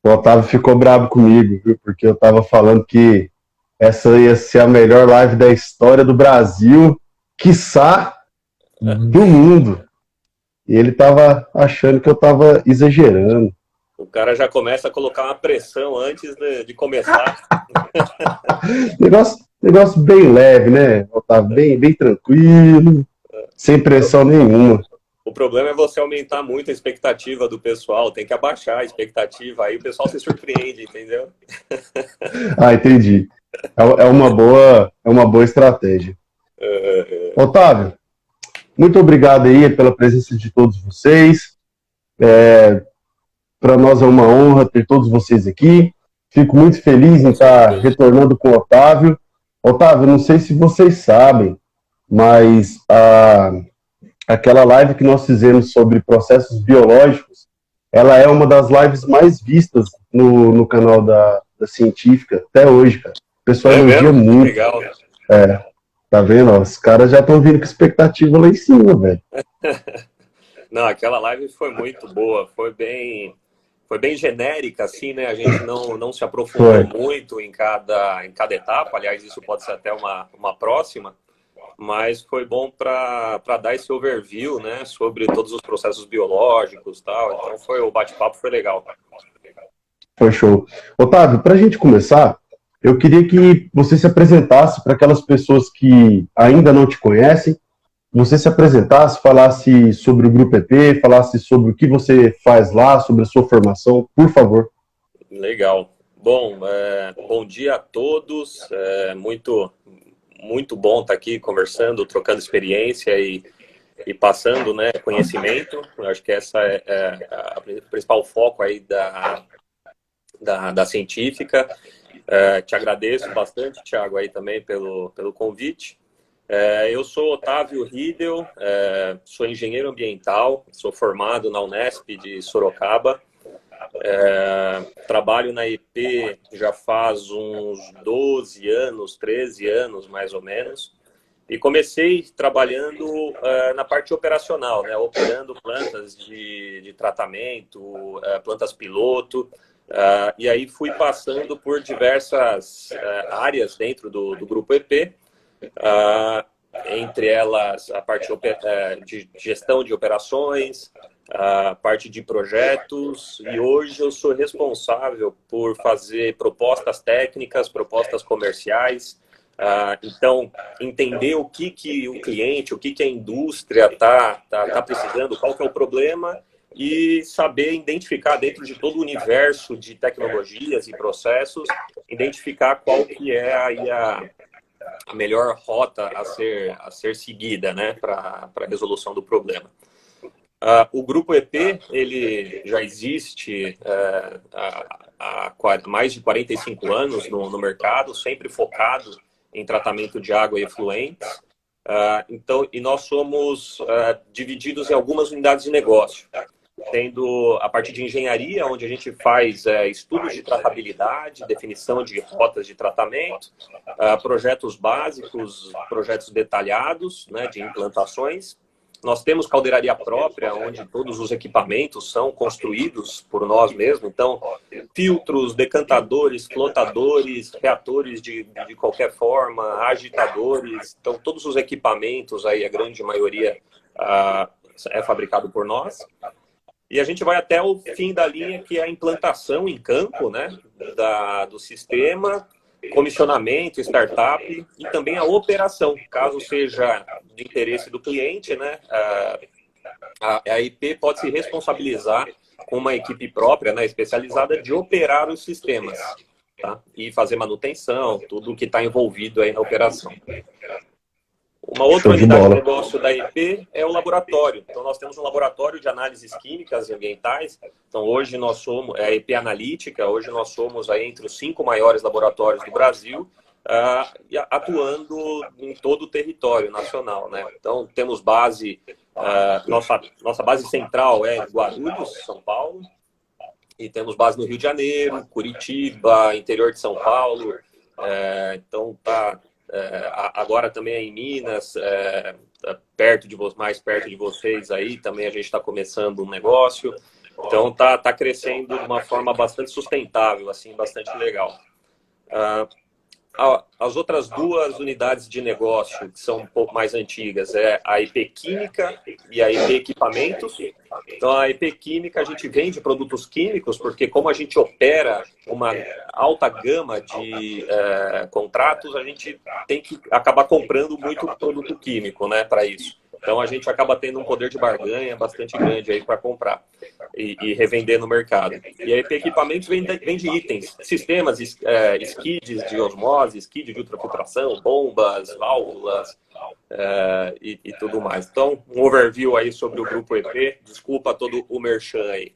O Otávio ficou bravo comigo, viu? Porque eu tava falando que essa ia ser a melhor live da história do Brasil, quiçá do mundo. E ele tava achando que eu tava exagerando. O cara já começa a colocar uma pressão antes de começar. Negócio bem leve, né, Otávio? Bem tranquilo, sem pressão nenhuma. O problema é você aumentar muito a expectativa do pessoal, tem que abaixar a expectativa, aí o pessoal se surpreende, entendeu? Ah, entendi. É uma boa estratégia. Otávio, muito obrigado aí pela presença de todos vocês. Para nós é uma honra ter todos vocês aqui. Fico muito feliz em Com estar certeza. retornando com o Otávio. Otávio, não sei se vocês sabem, mas aquela live que nós fizemos sobre processos biológicos, ela é uma das lives mais vistas no canal da Científica até hoje, cara. O pessoal É elogia mesmo? Que muito. legal. Tá vendo? Ó, os caras já estão vindo com expectativa lá em cima, velho. Não, aquela live foi muito boa, foi bem genérica, assim, né? A gente não se aprofundou Foi. muito em cada etapa, aliás, isso pode ser até uma próxima, mas foi bom para dar esse overview, né, sobre todos os processos biológicos e tal. Então o bate-papo foi legal. Foi show. Otávio, para a gente começar, eu queria que você se apresentasse para aquelas pessoas que ainda não te conhecem. Você se apresentasse, falasse sobre o Grupo EP, falasse sobre o que você faz lá, sobre a sua formação, por favor. Legal. Bom, bom dia a todos. Muito bom estar aqui conversando, trocando experiência e passando, né, conhecimento. Eu acho que essa é o principal foco aí da científica. Te agradeço bastante, Thiago, aí também pelo convite. Eu sou Otávio Riedel, sou engenheiro ambiental, sou formado na Unesp de Sorocaba. Trabalho na EP já faz uns 12 anos, 13 anos mais ou menos. E comecei trabalhando na parte operacional, né? Operando plantas de tratamento, plantas piloto. E aí fui passando por diversas áreas dentro do Grupo EP, entre elas a parte de gestão de operações, a parte de projetos, e hoje eu sou responsável por fazer propostas técnicas, propostas comerciais. Então, entender o que o cliente, o que a indústria tá precisando, qual que é o problema, e saber identificar dentro de todo o universo de tecnologias e processos, identificar qual que é aí a melhor rota a ser seguida, né, para a resolução do problema. O Grupo EP, ele já existe há mais de 45 anos no mercado, sempre focado em tratamento de água e efluentes. Então, e nós somos divididos em algumas unidades de negócio, tendo a parte de engenharia, onde a gente faz estudos de tratabilidade, definição de rotas de tratamento, projetos básicos, projetos detalhados, né, de implantações. Nós temos caldeiraria própria, onde todos os equipamentos são construídos por nós mesmos. Então, filtros, decantadores, flotadores, reatores de qualquer forma, agitadores. Então, todos os equipamentos, aí, a grande maioria é fabricado por nós. E a gente vai até o fim da linha, que é a implantação em campo, né, do sistema, comissionamento, startup e também a operação, caso seja de interesse do cliente, né, a IP pode se responsabilizar com uma equipe própria, né, especializada, de operar os sistemas, tá? E fazer manutenção, tudo que está envolvido aí na operação. Uma outra Show de unidade de bola. negócio da EP é o laboratório. Então, nós temos um laboratório de análises químicas e ambientais. Então, hoje nós somos, a EP Analítica, hoje nós somos aí entre os 5 maiores laboratórios do Brasil, atuando em todo o território nacional, né? Então, temos base, nossa base central é Guarulhos, São Paulo, e temos base no Rio de Janeiro, Curitiba, interior de São Paulo. Então, agora também é em Minas, mais perto de vocês aí, também a gente está começando um negócio. Então tá crescendo de uma forma bastante sustentável, assim, bastante legal. As outras duas unidades de negócio, que são um pouco mais antigas, é a IP Química e a IP Equipamentos. Então, a IP Química, a gente vende produtos químicos, porque como a gente opera uma alta gama de contratos, a gente tem que acabar comprando muito produto químico, né, para isso. Então, a gente acaba tendo um poder de barganha bastante grande aí para comprar e revender no mercado. E a IP Equipamentos vende itens, sistemas, skids de osmose, skid de ultrafiltração, bombas, válvulas e tudo mais. Então, um overview aí sobre o Grupo EP. Desculpa todo o merchan aí.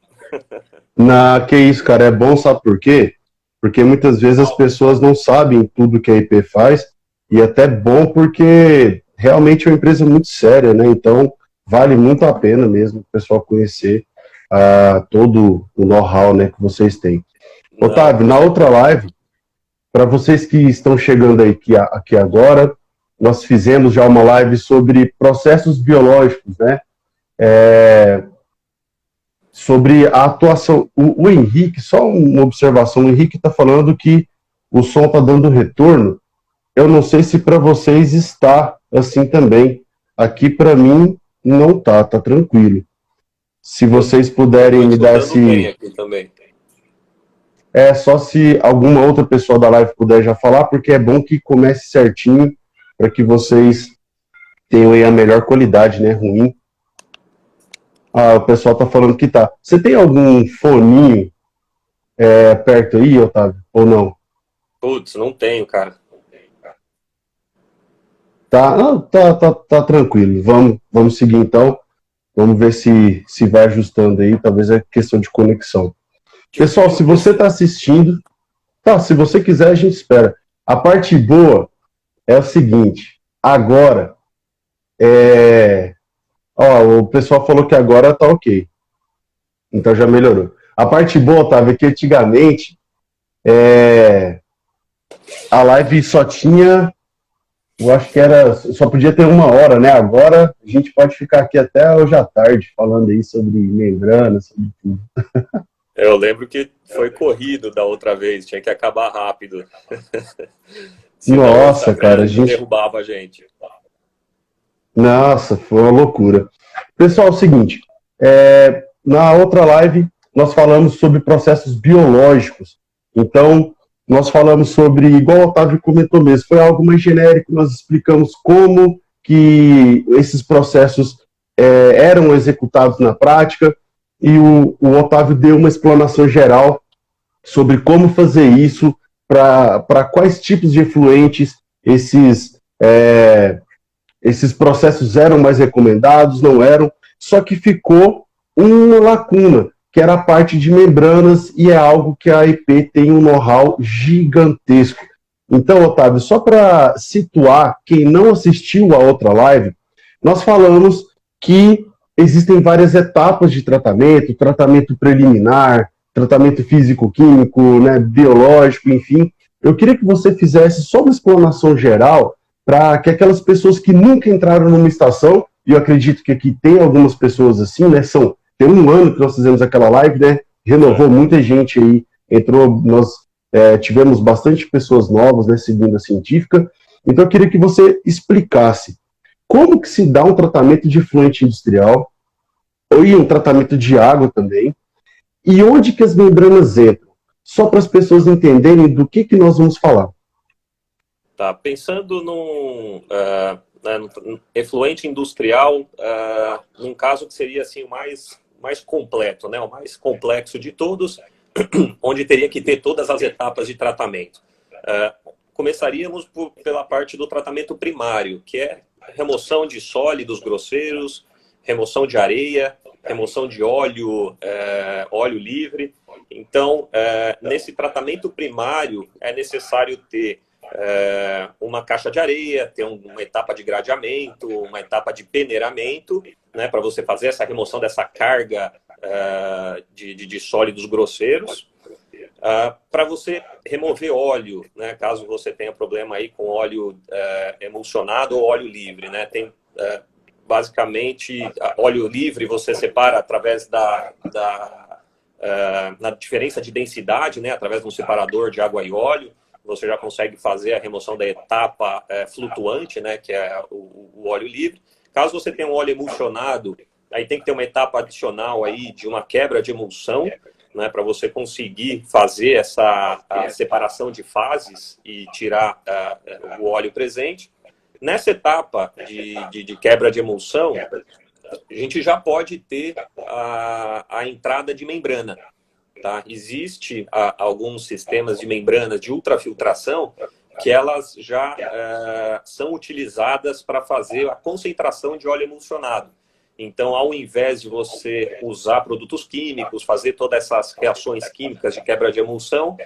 Que isso, cara, é bom, sabe por quê? Porque muitas vezes as pessoas não sabem tudo que a IP faz, e é até bom porque realmente é uma empresa muito séria, né? Então, vale muito a pena mesmo o pessoal conhecer todo o know-how, né, que vocês têm. Otávio, na outra live, para vocês que estão chegando aí aqui agora, nós fizemos já uma live sobre processos biológicos, né? Sobre a atuação. O Henrique, só uma observação, o Henrique está falando que o som está dando retorno. Eu não sei se para vocês está assim também. Aqui para mim não tá tranquilo. Se vocês puderem me dar esse... bem aqui também. Só se alguma outra pessoa da live puder já falar, porque é bom que comece certinho para que vocês tenham aí a melhor qualidade, né? Ruim. O pessoal tá falando que tá. Você tem algum foninho perto aí, Otávio? Ou não? Putz, não tenho, cara. Tá tranquilo. Vamos seguir então. Vamos ver se vai ajustando aí. Talvez é questão de conexão. Pessoal, se você está assistindo, se você quiser, a gente espera. A parte boa é o seguinte: agora o pessoal falou que agora tá ok. Então já melhorou. A parte boa, Otávio, é que antigamente a live só tinha, eu acho que só podia ter 1 hora, né? Agora a gente pode ficar aqui até hoje à tarde falando aí sobre membrana, sobre tudo. Eu lembro que foi corrido da outra vez, tinha que acabar rápido. Senão Nossa, cara, a gente derrubava a gente. Nossa, foi uma loucura. Pessoal, é o seguinte, na outra live nós falamos sobre processos biológicos. Então, nós falamos sobre, igual o Otávio comentou mesmo, foi algo mais genérico, nós explicamos como que esses processos eram executados na prática, e o Otávio deu uma explanação geral sobre como fazer isso, para quais tipos de efluentes esses processos eram mais recomendados, não eram, só que ficou uma lacuna, que era a parte de membranas, e é algo que a IP tem um know-how gigantesco. Então, Otávio, só para situar quem não assistiu a outra live, nós falamos que existem várias etapas de tratamento preliminar, tratamento físico-químico, né, biológico, enfim. Eu queria que você fizesse só uma explanação geral para que aquelas pessoas que nunca entraram numa estação, e eu acredito que aqui tem algumas pessoas assim, né? Tem 1 ano que nós fizemos aquela live, né? Renovou muita gente aí, nós tivemos bastante pessoas novas, né? Segundo a científica. Então eu queria que você explicasse como que se dá um tratamento de efluente industrial, ou um tratamento de água também, e onde que as membranas entram, só para as pessoas entenderem do que nós vamos falar. Tá, pensando num efluente industrial, num caso que seria assim, o mais completo, né? O mais complexo de todos, onde teria que ter todas as etapas de tratamento. Começaríamos pela parte do tratamento primário, que é remoção de sólidos grosseiros, remoção de areia, remoção de óleo livre. Então, nesse tratamento primário, é necessário ter uma caixa de areia, ter uma etapa de gradeamento, uma etapa de peneiramento, né, para você fazer essa remoção dessa carga de sólidos grosseiros. Para você remover óleo, né, caso você tenha problema aí com óleo emulsionado ou óleo livre, né, tem basicamente óleo livre você separa através da na diferença de densidade, né, através de um separador de água e óleo, você já consegue fazer a remoção da etapa flutuante, né, que é o óleo livre. Caso você tenha um óleo emulsionado, aí tem que ter uma etapa adicional aí de uma quebra de emulsão, né, para você conseguir fazer a separação de fases e tirar o óleo presente. Nessa etapa de quebra de emulsão, a gente já pode ter a entrada de membrana. Tá? Existe alguns sistemas de membranas de ultrafiltração que elas já são utilizadas para fazer a concentração de óleo emulsionado. Então, ao invés de você usar produtos químicos, fazer todas essas reações químicas de quebra de emulsão,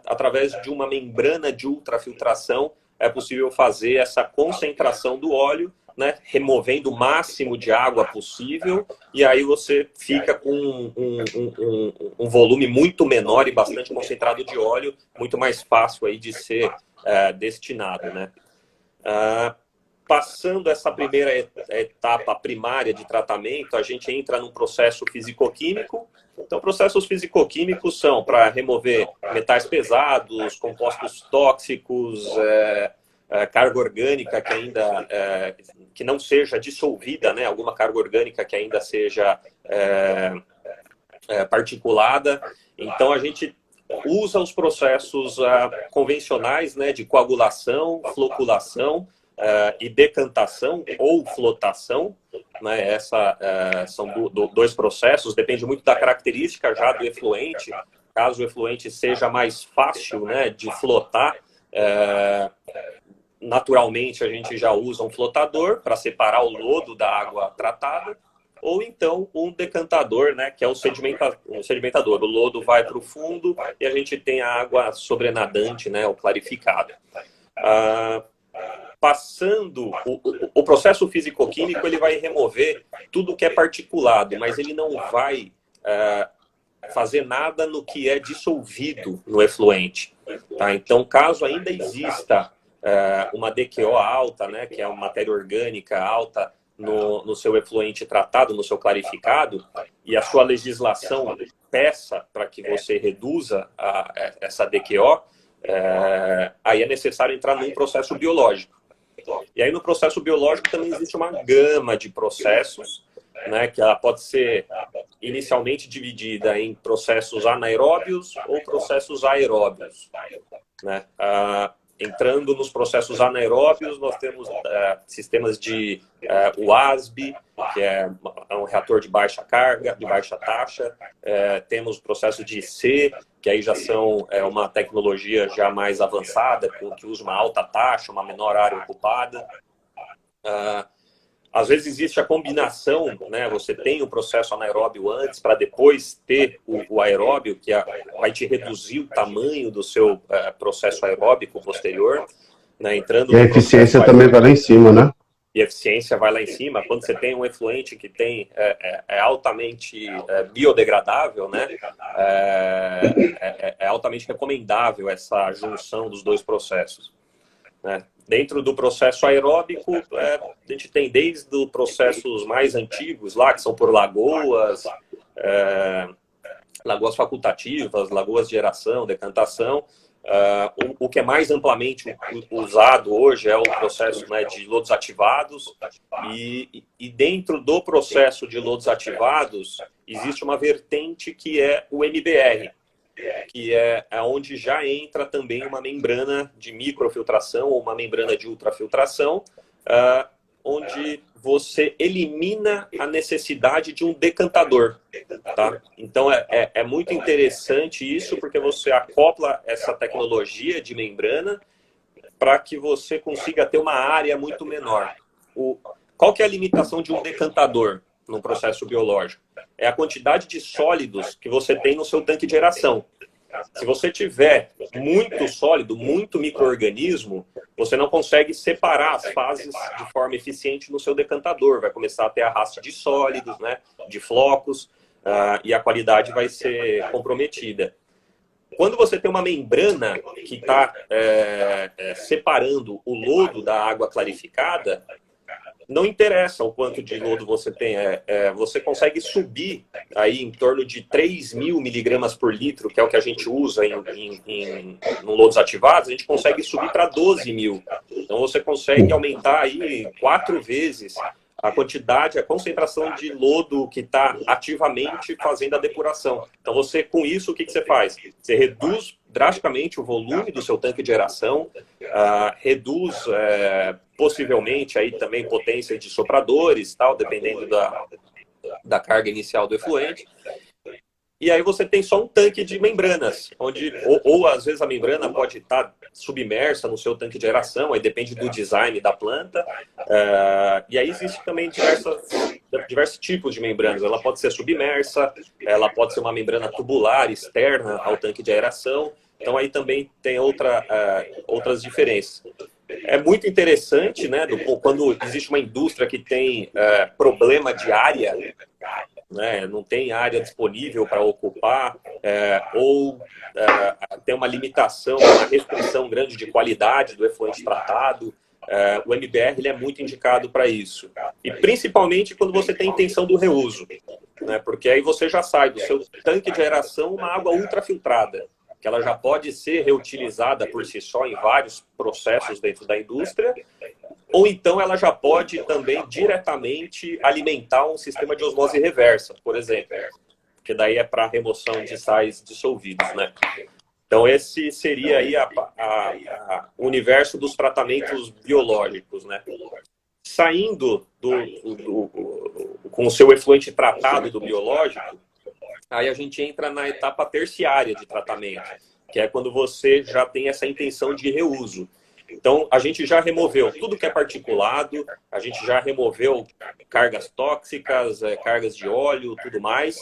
através de uma membrana de ultrafiltração, é possível fazer essa concentração do óleo, né, removendo o máximo de água possível, e aí você fica com um volume muito menor e bastante concentrado de óleo, muito mais fácil aí de ser destinado, né? Passando essa primeira etapa primária de tratamento, a gente entra num processo físico-químico. Então, processos físico-químicos são para remover metais pesados, compostos tóxicos, carga orgânica que ainda que não seja dissolvida, né? Alguma carga orgânica que ainda seja particulada. Então, a gente usa os processos convencionais, né, de coagulação, floculação, e decantação ou flotação, né? São dois processos, depende muito da característica já do efluente. Caso o efluente seja mais fácil, né, de flotar, naturalmente a gente já usa um flotador para separar o lodo da água tratada, ou então um decantador, né, que é um sedimentador. O lodo vai para o fundo e a gente tem a água sobrenadante, né, ou clarificada. Passando o processo físico-químico, ele vai remover tudo que é particulado, mas ele não vai fazer nada no que é dissolvido no efluente. Tá? Então, caso ainda exista uma DQO alta, né, que é uma matéria orgânica alta no seu efluente tratado, no seu clarificado, e a sua legislação peça para que você reduza essa DQO, aí é necessário entrar num processo biológico. E aí no processo biológico também existe uma gama de processos, né, que ela pode ser inicialmente dividida em processos anaeróbios ou processos aeróbios, né? Entrando nos processos anaeróbios, nós temos sistemas de UASB, que é um reator de baixa carga, de baixa taxa. Temos processos de IC, que aí já são uma tecnologia já mais avançada, que usa uma alta taxa, uma menor área ocupada. Às vezes existe a combinação, né? Você tem o processo anaeróbio antes para depois ter o aeróbio, que vai te reduzir o tamanho do seu processo aeróbico posterior, né? Entrando e a eficiência também vai lá em cima, né? E a eficiência vai lá em cima. Quando você tem um efluente que é altamente biodegradável, né? É altamente recomendável essa junção dos dois processos, né? Dentro do processo aeróbico, a gente tem desde os processos mais antigos lá, que são por lagoas, lagoas facultativas, lagoas de geração, decantação. O que é mais amplamente usado hoje é o processo, né, de lodos ativados. E dentro do processo de lodos ativados, existe uma vertente que é o MBR, que é onde já entra também uma membrana de microfiltração ou uma membrana de ultrafiltração, onde você elimina a necessidade de um decantador. Tá? Então, é muito interessante isso, porque você acopla essa tecnologia de membrana para que você consiga ter uma área muito menor. Qual que é a limitação de um decantador no processo biológico? É a quantidade de sólidos que você tem no seu tanque de aeração. Se você tiver muito sólido, muito micro-organismo, você não consegue separar as fases de forma eficiente no seu decantador. Vai começar a ter arraste de sólidos, né, de flocos, e a qualidade vai ser comprometida. Quando você tem uma membrana que está separando o lodo da água clarificada, não interessa o quanto de lodo você tem, você consegue subir aí em torno de 3.000 miligramas por litro, que é o que a gente usa em lodos ativados, a gente consegue subir para 12.000. Então você consegue aumentar aí 4 vezes a quantidade, a concentração de lodo que está ativamente fazendo a depuração. Então você, com isso, o que você faz? Você reduz drasticamente o volume do seu tanque de aeração, reduz possivelmente aí também potência de sopradores, tal, dependendo da carga inicial do efluente. E aí você tem só um tanque de membranas, onde ou às vezes a membrana pode estar submersa no seu tanque de aeração, aí depende do design da planta. E aí existe também diversos tipos de membranas. Ela pode ser submersa, ela pode ser uma membrana tubular externa ao tanque de aeração. Então aí também tem outras diferenças. É muito interessante, né, quando existe uma indústria que tem problema de área, né, não tem área disponível para ocupar, ou tem uma limitação, uma restrição grande de qualidade do efluente tratado, o MBR ele é muito indicado para isso. E principalmente quando você tem intenção do reuso, né, porque aí você já sai do seu tanque de aeração uma água ultrafiltrada, que ela já pode ser reutilizada por si só em vários processos dentro da indústria, ou então ela já pode também diretamente alimentar um sistema de osmose reversa, por exemplo, que daí é para remoção de sais dissolvidos, né? Então esse seria aí o universo dos tratamentos biológicos, né? Saindo com o seu efluente tratado do biológico, aí a gente entra na etapa terciária de tratamento, que é quando você já tem essa intenção de reuso. Então, a gente já removeu tudo que é particulado, a gente já removeu cargas tóxicas, cargas de óleo, tudo mais.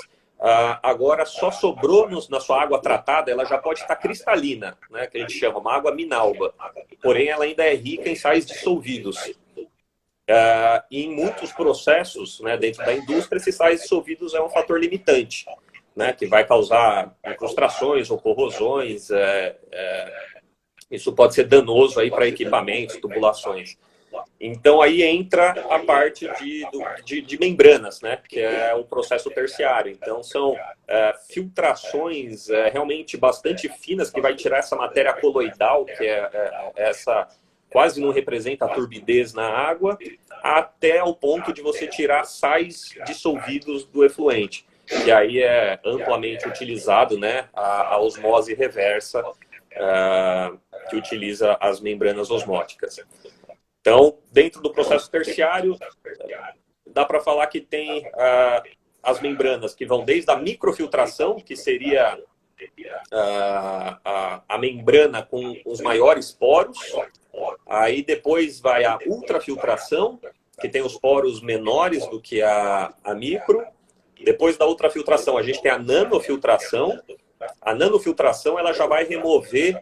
Agora, só sobrou na sua água tratada, ela já pode estar cristalina, né, que a gente chama uma água minalba. Porém, ela ainda é rica em sais dissolvidos. E em muitos processos, né, dentro da indústria, esses sais dissolvidos é um fator limitante, né, que vai causar incrustações ou corrosões. Isso pode ser danoso aí para equipamentos, tubulações. Então aí entra a parte de membranas, né, que é um processo terciário. Então são filtrações realmente bastante finas que vai tirar essa matéria coloidal, que essa quase não representa a turbidez na água, até o ponto de você tirar sais dissolvidos do efluente, que aí é amplamente utilizado, né, a osmose reversa, que utiliza as membranas osmóticas. Então, dentro do processo terciário, dá para falar que tem as membranas que vão desde a microfiltração, que seria a membrana com os maiores poros, aí depois vai a ultrafiltração, que tem os poros menores do que a micro. Depois da ultrafiltração, a gente tem a nanofiltração. A nanofiltração ela já vai remover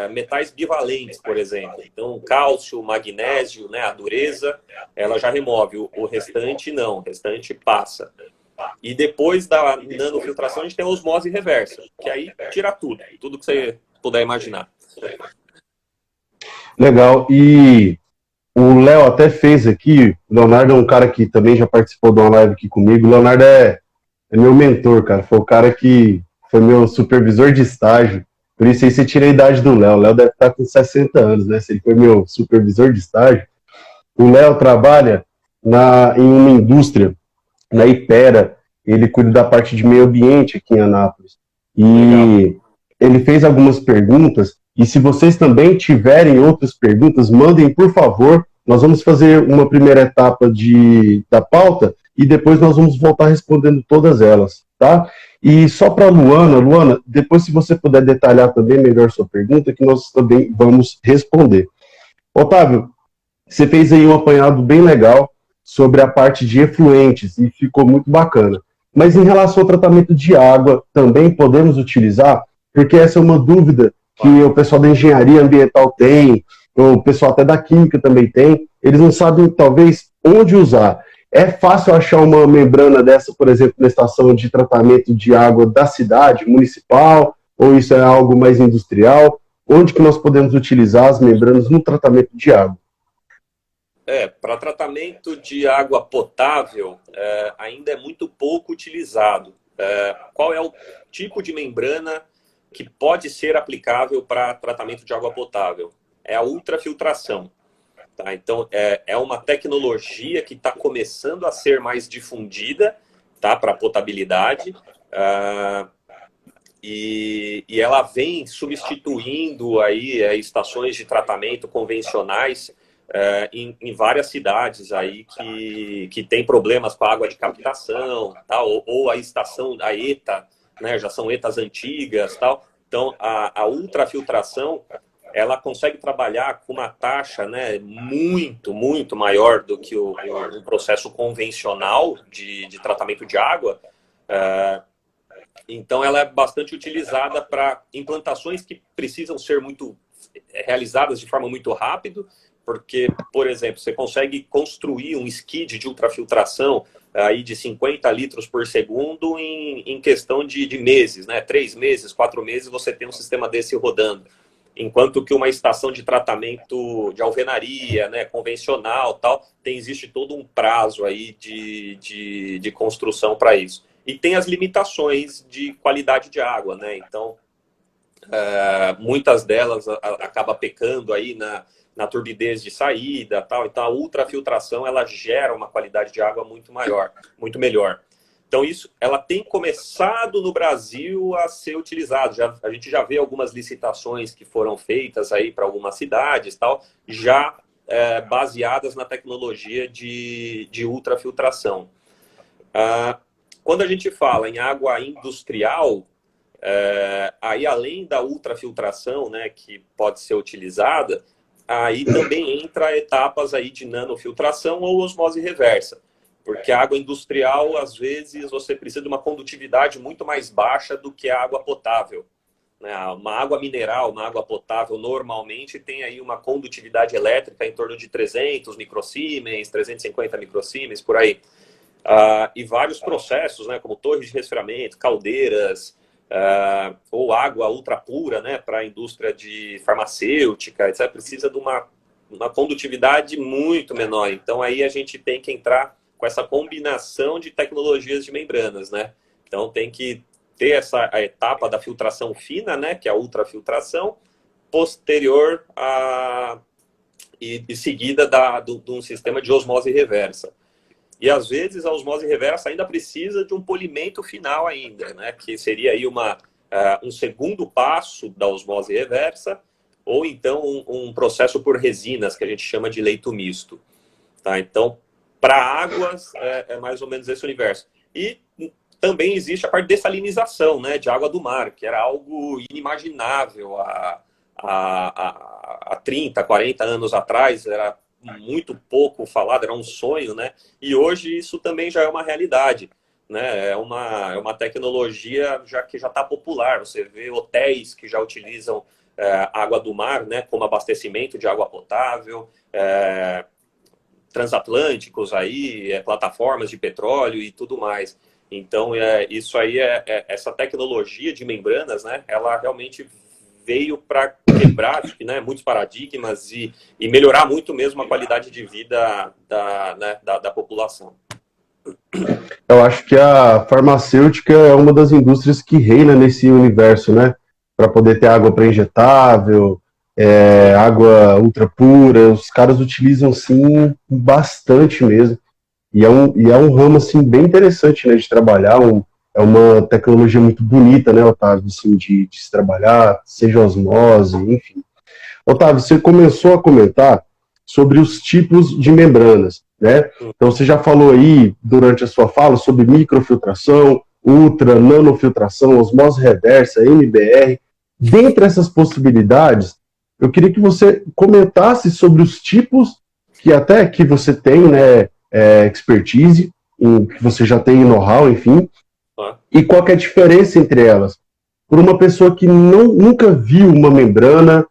metais bivalentes, por exemplo. Então, cálcio, magnésio, né, a dureza, ela já remove. O restante não, o restante passa. E depois da nanofiltração, a gente tem a osmose reversa, que aí tira tudo que você puder imaginar. Legal. E o Léo até fez aqui, o Leonardo é um cara que também já participou de uma live aqui comigo. O Leonardo é meu mentor, cara. Foi o cara que foi meu supervisor de estágio. Por isso aí você tira a idade do Léo. O Léo deve estar com 60 anos, né? Se ele foi meu supervisor de estágio. O Léo trabalha em uma indústria, na Ipera. Ele cuida da parte de meio ambiente aqui em Anápolis. E legal. Ele fez algumas perguntas. E se vocês também tiverem outras perguntas, mandem, por favor. Nós vamos fazer uma primeira etapa da pauta e depois nós vamos voltar respondendo todas elas, tá? E só para Luana, depois se você puder detalhar também melhor sua pergunta, que nós também vamos responder. Otávio, você fez aí um apanhado bem legal sobre a parte de efluentes e ficou muito bacana. Mas em relação ao tratamento de água, também podemos utilizar? Porque essa é uma dúvida que o pessoal da engenharia ambiental tem, o pessoal até da química também tem, eles não sabem, talvez, onde usar. É fácil achar uma membrana dessa, por exemplo, na estação de tratamento de água da cidade, municipal, ou isso é algo mais industrial? Onde que nós podemos utilizar as membranas no tratamento de água? Para tratamento de água potável, ainda é muito pouco utilizado. Qual é o tipo de membrana que pode ser aplicável para tratamento de água potável? É a ultrafiltração. Tá? Então, é uma tecnologia que está começando a ser mais difundida, tá, para potabilidade, e ela vem substituindo aí estações de tratamento convencionais em várias cidades aí que tem problemas com a água de captação, tá? Ou a estação, a ETA, né? Já são ETAs antigas, tal. Então, a ultrafiltração, ela consegue trabalhar com uma taxa, né, muito, muito maior do que o processo convencional de tratamento de água. Então, ela é bastante utilizada para implantações que precisam ser realizadas de forma muito rápida, porque, por exemplo, você consegue construir um skid de ultrafiltração aí de 50 litros por segundo em questão de meses, né? 3 meses, 4 meses, você tem um sistema desse rodando. Enquanto que uma estação de tratamento de alvenaria, né, convencional, tal, existe todo um prazo aí de construção para isso. E tem as limitações de qualidade de água, né? Então, muitas delas acaba pecando aí na turbidez de saída, tal. Então, a ultrafiltração, ela gera uma qualidade de água muito maior, muito melhor. Então, ela tem começado no Brasil a ser utilizada. A gente já vê algumas licitações que foram feitas aí para algumas cidades, tal, já baseadas na tecnologia de ultrafiltração. Quando a gente fala em água industrial, aí além da ultrafiltração, né, que pode ser utilizada, aí também entra etapas aí de nanofiltração ou osmose reversa. Porque a água industrial, às vezes, você precisa de uma condutividade muito mais baixa do que a água potável. Né? Uma água mineral, uma água potável, normalmente tem aí uma condutividade elétrica em torno de 300 microsiemens, 350 microsiemens, por aí. E vários processos, né, como torres de resfriamento, caldeiras, ou água ultra pura, né, para a indústria de farmacêutica, etc., precisa de uma condutividade muito menor. Então, aí a gente tem que entrar com essa combinação de tecnologias de membranas, né? Então, tem que ter a etapa da filtração fina, né, que é a ultrafiltração, posterior e seguida de um sistema de osmose reversa. E, às vezes, a osmose reversa ainda precisa de um polimento final ainda, né? Que seria aí um segundo passo da osmose reversa, ou então um processo por resinas, que a gente chama de leito misto. Tá? Então, para águas, é mais ou menos esse universo. E também existe a parte de dessalinização, né, de água do mar, que era algo inimaginável há 30, 40 anos atrás, era muito pouco falado, era um sonho, né? E hoje isso também já é uma realidade, né? É uma tecnologia que já está popular. Você vê hotéis que já utilizam água do mar, né, como abastecimento de água potável, transatlânticos aí, plataformas de petróleo e tudo mais. Então, isso aí essa tecnologia de membranas, né, ela realmente veio para quebrar, né, muitos paradigmas e melhorar muito mesmo a qualidade de vida da população. Eu acho que a farmacêutica é uma das indústrias que reina nesse universo, né? Para poder ter água pré-injetável, água ultra pura, os caras utilizam, sim, bastante mesmo. E é um ramo, assim, bem interessante, né, de trabalhar. É uma tecnologia muito bonita, né, Otávio, assim, de se trabalhar, seja osmose, enfim. Otávio, você começou a comentar sobre os tipos de membranas, né? Então, você já falou aí, durante a sua fala, sobre microfiltração, ultra, nanofiltração, osmose reversa, MBR. Dentre essas possibilidades, eu queria que você comentasse sobre os tipos que até que você tem, né, expertise, que você já tem know-how, enfim, e qual que é a diferença entre elas. Por uma pessoa que nunca viu uma membrana,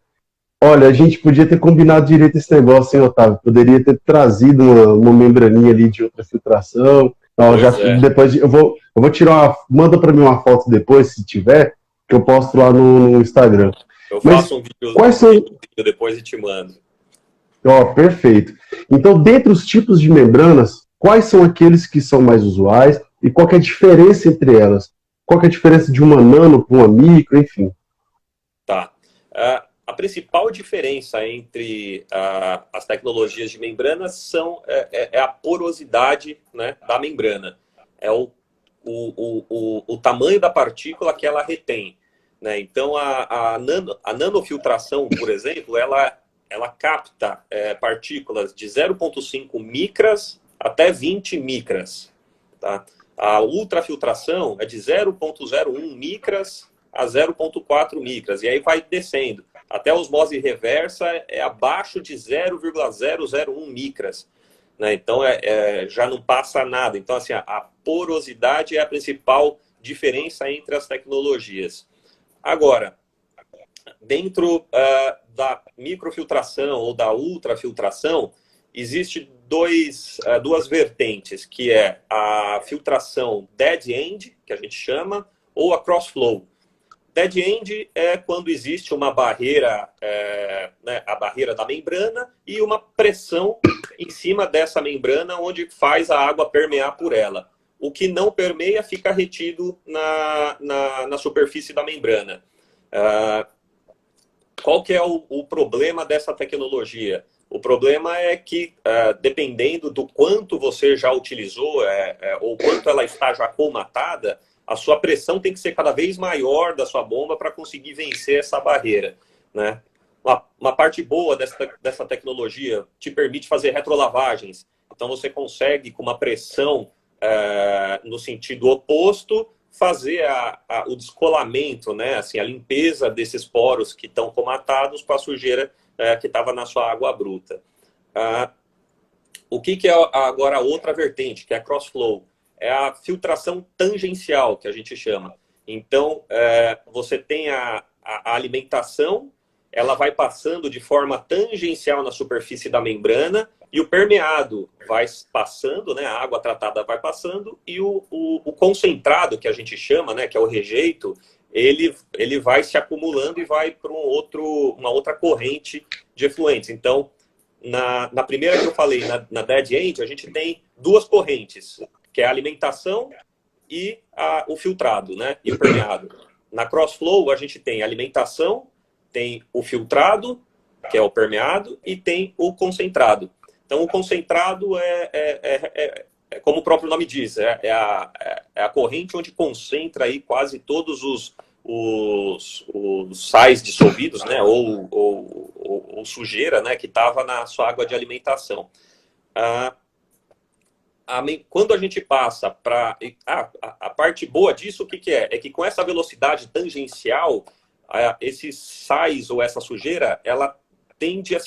olha, a gente podia ter combinado direito esse negócio, hein, Otávio? Poderia ter trazido uma membraninha ali de ultrafiltração. Depois eu vou tirar manda para mim uma foto depois, se tiver, que eu posto lá no Instagram. Eu faço um vídeo depois e te mando. Ó, perfeito. Então, dentre os tipos de membranas, quais são aqueles que são mais usuais e qual que é a diferença entre elas? Qual que é a diferença de uma nano para uma micro, enfim? Tá. A principal diferença entre as tecnologias de membrana é a porosidade, né, da membrana. É o tamanho da partícula que ela retém, né? Então, a nanofiltração, por exemplo, ela capta partículas de 0,5 micras até 20 micras. Tá? A ultrafiltração é de 0,01 micras a 0,4 micras, e aí vai descendo. Até a osmose reversa é abaixo de 0,001 micras. Né? Então, já não passa nada. Então, assim, a porosidade é a principal diferença entre as tecnologias. Agora, dentro da microfiltração ou da ultrafiltração, existe duas vertentes, que é a filtração dead-end, que a gente chama, ou a cross-flow. Dead-end é quando existe uma barreira, né, a barreira da membrana e uma pressão em cima dessa membrana onde faz a água permear por ela. O que não permeia fica retido na superfície da membrana. Qual que é o problema dessa tecnologia? O problema é que, dependendo do quanto você já utilizou, ou quanto ela está já colmatada, a sua pressão tem que ser cada vez maior da sua bomba para conseguir vencer essa barreira. Né? Uma parte boa dessa tecnologia te permite fazer retrolavagens. Então, você consegue, com uma pressão no sentido oposto, fazer o descolamento, né? Assim, a limpeza desses poros que estão comatados com a sujeira que estava na sua água bruta. O que é agora a outra vertente, que é a cross-flow? É a filtração tangencial, que a gente chama. Então, você tem a alimentação, ela vai passando de forma tangencial na superfície da membrana, e o permeado vai passando, né, a água tratada vai passando, e o concentrado, que a gente chama, né, que é o rejeito, ele vai se acumulando e vai para uma outra corrente de efluentes. Então, na primeira que eu falei, na dead end, a gente tem duas correntes, que é a alimentação e o filtrado, né, e o permeado. Na cross-flow, a gente tem a alimentação, tem o filtrado, que é o permeado, e tem o concentrado. Então, o concentrado como o próprio nome diz, é a corrente onde concentra aí quase todos os sais dissolvidos, né, ou sujeira, né, que estava na sua água de alimentação. Quando a gente passa para... a parte boa disso, o que é? É que com essa velocidade tangencial, esses sais ou essa sujeira, ela tende a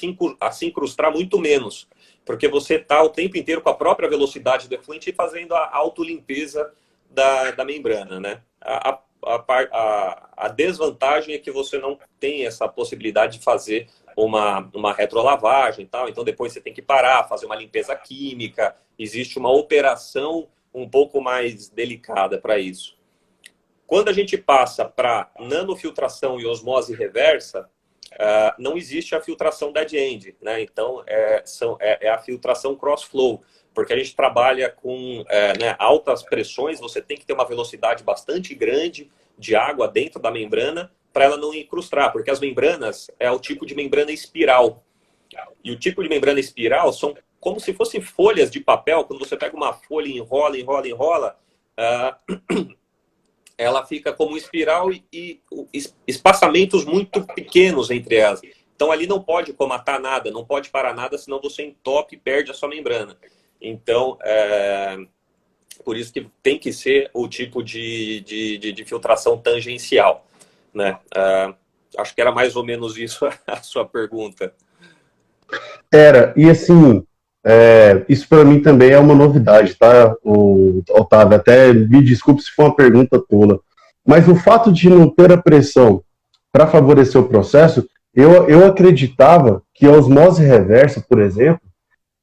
se incrustar muito menos, porque você está o tempo inteiro com a própria velocidade do efluente fazendo a autolimpeza da membrana, né? A desvantagem é que você não tem essa possibilidade de fazer uma retrolavagem e tal, então depois você tem que parar, fazer uma limpeza química, existe uma operação um pouco mais delicada para isso. Quando a gente passa para nanofiltração e osmose reversa, não existe a filtração dead-end, né? Então, é a filtração cross-flow, porque a gente trabalha com né, altas pressões, você tem que ter uma velocidade bastante grande de água dentro da membrana para ela não incrustar, porque as membranas é o tipo de membrana espiral. E o tipo de membrana espiral são como se fossem folhas de papel, quando você pega uma folha e enrola, ela fica como espiral e espaçamentos muito pequenos entre elas. Então, ali não pode comatar nada, não pode parar nada, senão você entope e perde a sua membrana. Então, por isso que tem que ser o tipo de filtração tangencial. Né? Acho que era mais ou menos isso a sua pergunta. E assim, isso para mim também é uma novidade, tá, Otávio? Até me desculpe se for uma pergunta tola, mas o fato de não ter a pressão para favorecer o processo, eu acreditava que a osmose reversa, por exemplo,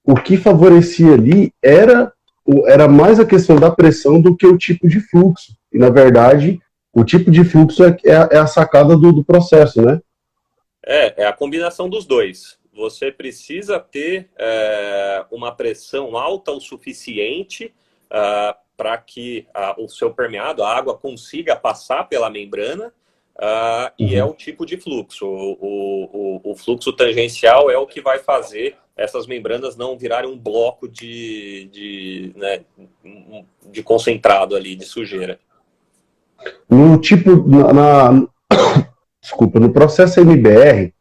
o que favorecia ali era mais a questão da pressão do que o tipo de fluxo. E, na verdade, o tipo de fluxo é a sacada do processo, né? É a combinação dos dois. você precisa ter uma pressão alta o suficiente para que o seu permeado, a água, consiga passar pela membrana, e é o tipo de fluxo. O fluxo tangencial é o que vai fazer essas membranas não virarem um bloco de concentrado ali, de sujeira. No tipo, desculpa, no processo MBR,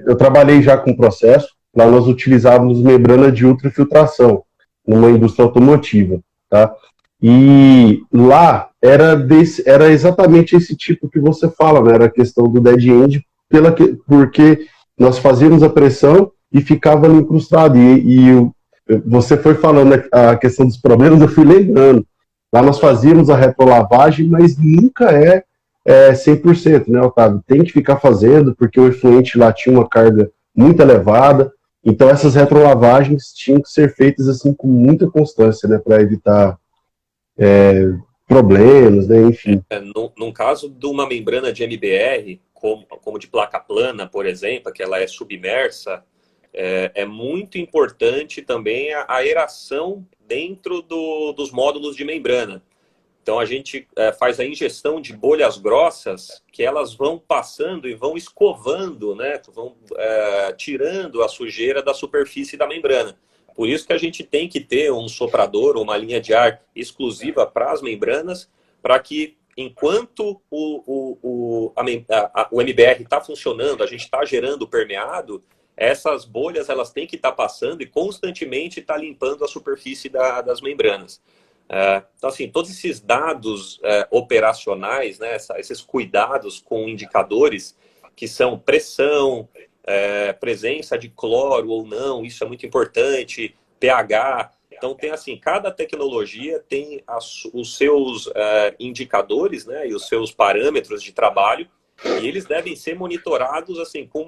eu trabalhei já com processo, lá nós utilizávamos membrana de ultrafiltração, numa indústria automotiva, tá? E lá era exatamente esse tipo que você fala, né? Era a questão do dead end, porque nós fazíamos a pressão e ficava ali incrustado. Você foi falando a questão dos problemas, eu fui lembrando. Lá nós fazíamos a retrolavagem, mas nunca é 100%, né, Otávio? Tem que ficar fazendo, porque o efluente lá tinha uma carga muito elevada. Então essas retrolavagens tinham que ser feitas assim com muita constância, né, para evitar problemas, né, enfim. No caso de uma membrana de MBR, como de placa plana, por exemplo, que ela é submersa, é muito importante também a aeração dentro dos módulos de membrana. Então a gente faz a injeção de bolhas grossas que elas vão passando e vão escovando, né, vão tirando a sujeira da superfície da membrana. Por isso que a gente tem que ter um soprador ou uma linha de ar exclusiva para as membranas, para que enquanto o MBR está funcionando, a gente está gerando permeado, essas bolhas elas têm que estar passando e constantemente estar limpando a superfície das membranas. Então, assim, todos esses dados operacionais, né, esses cuidados com indicadores que são pressão, presença de cloro ou não, isso é muito importante, pH. Então, tem assim, cada tecnologia tem os seus indicadores, né, e os seus parâmetros de trabalho, e eles devem ser monitorados assim, com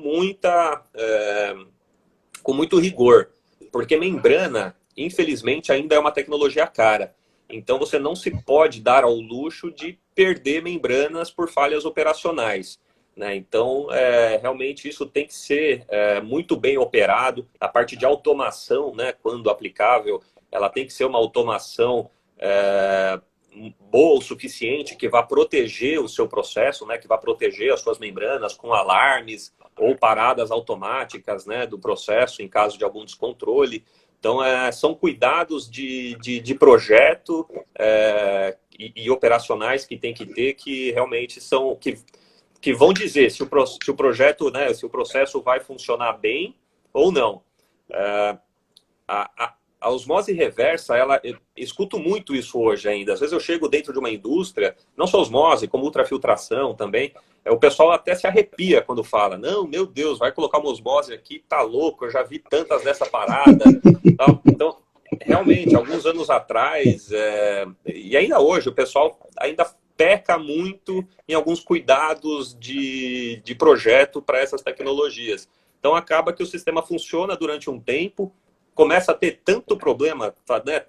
muito rigor, porque membrana, infelizmente, ainda é uma tecnologia cara. Então, você não se pode dar ao luxo de perder membranas por falhas operacionais, né? Então, realmente, isso tem que ser muito bem operado. A parte de automação, né, quando aplicável, ela tem que ser uma automação boa o suficiente, que vá proteger o seu processo, né, que vá proteger as suas membranas com alarmes ou paradas automáticas, né, do processo em caso de algum descontrole. Então, são cuidados de projeto e operacionais que tem que ter, que realmente são... que vão dizer se o projeto, né, se o processo vai funcionar bem ou não. A osmose reversa, eu escuto muito isso hoje ainda. Às vezes eu chego dentro de uma indústria, não só osmose, como ultrafiltração também, o pessoal até se arrepia quando fala, não, meu Deus, vai colocar uma osmose aqui, tá louco, eu já vi tantas dessa parada. Então, realmente, alguns anos atrás, e ainda hoje, o pessoal ainda peca muito em alguns cuidados de projeto para essas tecnologias. Então, acaba que o sistema funciona durante um tempo, começa a ter tanto problema, né,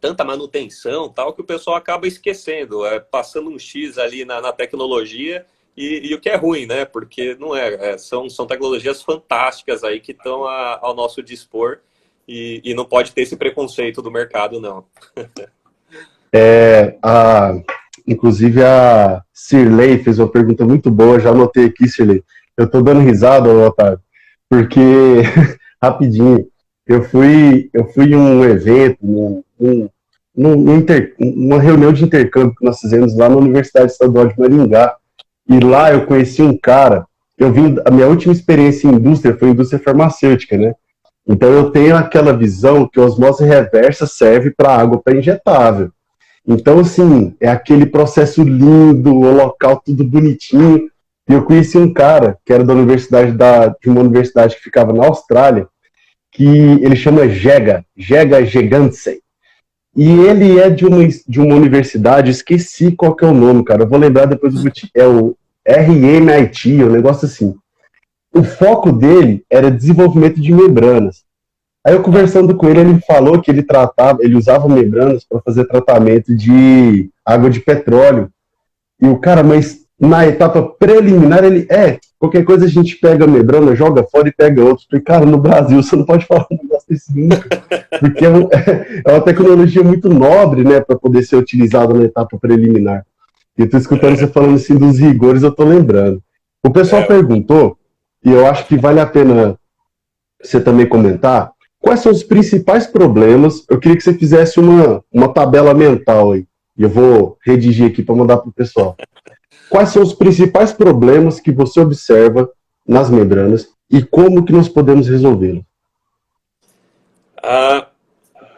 tanta manutenção, tal, que o pessoal acaba esquecendo, passando um X ali na tecnologia, e o que é ruim, né? Porque não são tecnologias fantásticas aí que estão ao nosso dispor, e não pode ter esse preconceito do mercado, não. Inclusive a Cirlei fez uma pergunta muito boa, já anotei aqui, Cirlei. Eu tô dando risada, Otávio, porque, rapidinho, eu fui em um evento, uma reunião de intercâmbio que nós fizemos lá na Universidade Estadual de Maringá, e lá eu conheci um cara, a minha última experiência em indústria foi indústria farmacêutica, né? Então eu tenho aquela visão que a osmose reversa serve para água para injetável. Então, assim, é aquele processo lindo, o local tudo bonitinho. E eu conheci um cara que era da universidade, de uma universidade que ficava na Austrália, que ele chama Gega Gegansen. E ele é de uma universidade, esqueci qual que é o nome, cara. Eu vou lembrar depois, é o RMIT, um negócio assim. O foco dele era desenvolvimento de membranas. Aí eu conversando com ele, ele falou que ele usava membranas para fazer tratamento de água de petróleo. E o cara, mas na etapa preliminar, qualquer coisa a gente pega a membrana, joga fora e pega outro. Porque, cara, no Brasil você não pode falar um negócio desse nunca. Porque é uma tecnologia muito nobre, né, para poder ser utilizada na etapa preliminar. E eu tô escutando você falando assim dos rigores, eu tô lembrando. O pessoal perguntou, e eu acho que vale a pena você também comentar, quais são os principais problemas. Eu queria que você fizesse uma tabela mental aí. E eu vou redigir aqui para mandar para o pessoal. Quais são os principais problemas que você observa nas membranas e como que nós podemos resolvê-los?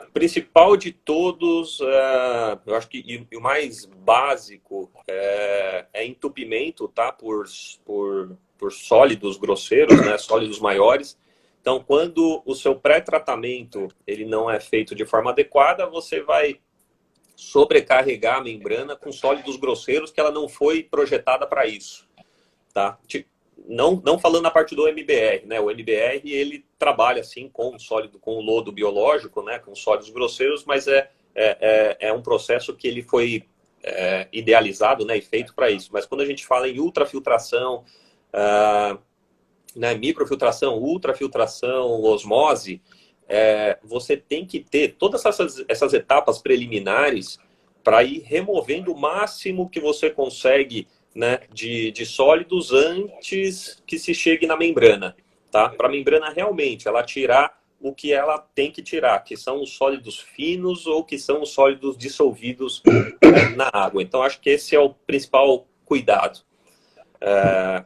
O principal de todos, eu acho que e o mais básico é entupimento, tá? Por sólidos grosseiros, né? Sólidos maiores. Então, quando o seu pré-tratamento ele não é feito de forma adequada, você vai sobrecarregar a membrana com sólidos grosseiros que ela não foi projetada para isso, tá? Não falando na parte do MBR, né? O MBR ele trabalha assim com o sólido, com o lodo biológico, né? Com sólidos grosseiros, mas é um processo que ele foi idealizado, né? E feito para isso. Mas quando a gente fala em ultrafiltração, né? Microfiltração, ultrafiltração, osmose, você tem que ter todas essas etapas preliminares para ir removendo o máximo que você consegue, né, de sólidos antes que se chegue na membrana, tá? Para a membrana realmente ela tirar o que ela tem que tirar, que são os sólidos finos ou que são os sólidos dissolvidos na água. Então acho que esse é o principal cuidado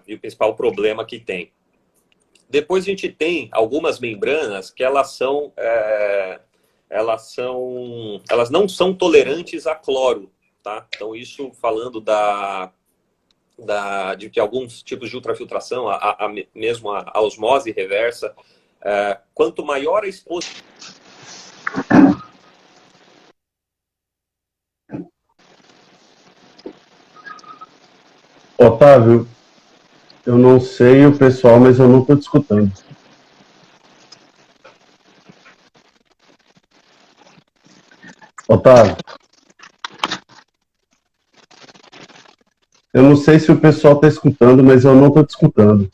e o principal problema que tem. Depois a gente tem algumas membranas que elas não são tolerantes a cloro, tá? Então isso falando de alguns tipos de ultrafiltração, mesmo a osmose reversa, quanto maior a exposição. Otávio, eu não sei o pessoal, mas eu não estou te escutando. Otávio, eu não sei se o pessoal está escutando, mas eu não estou te escutando.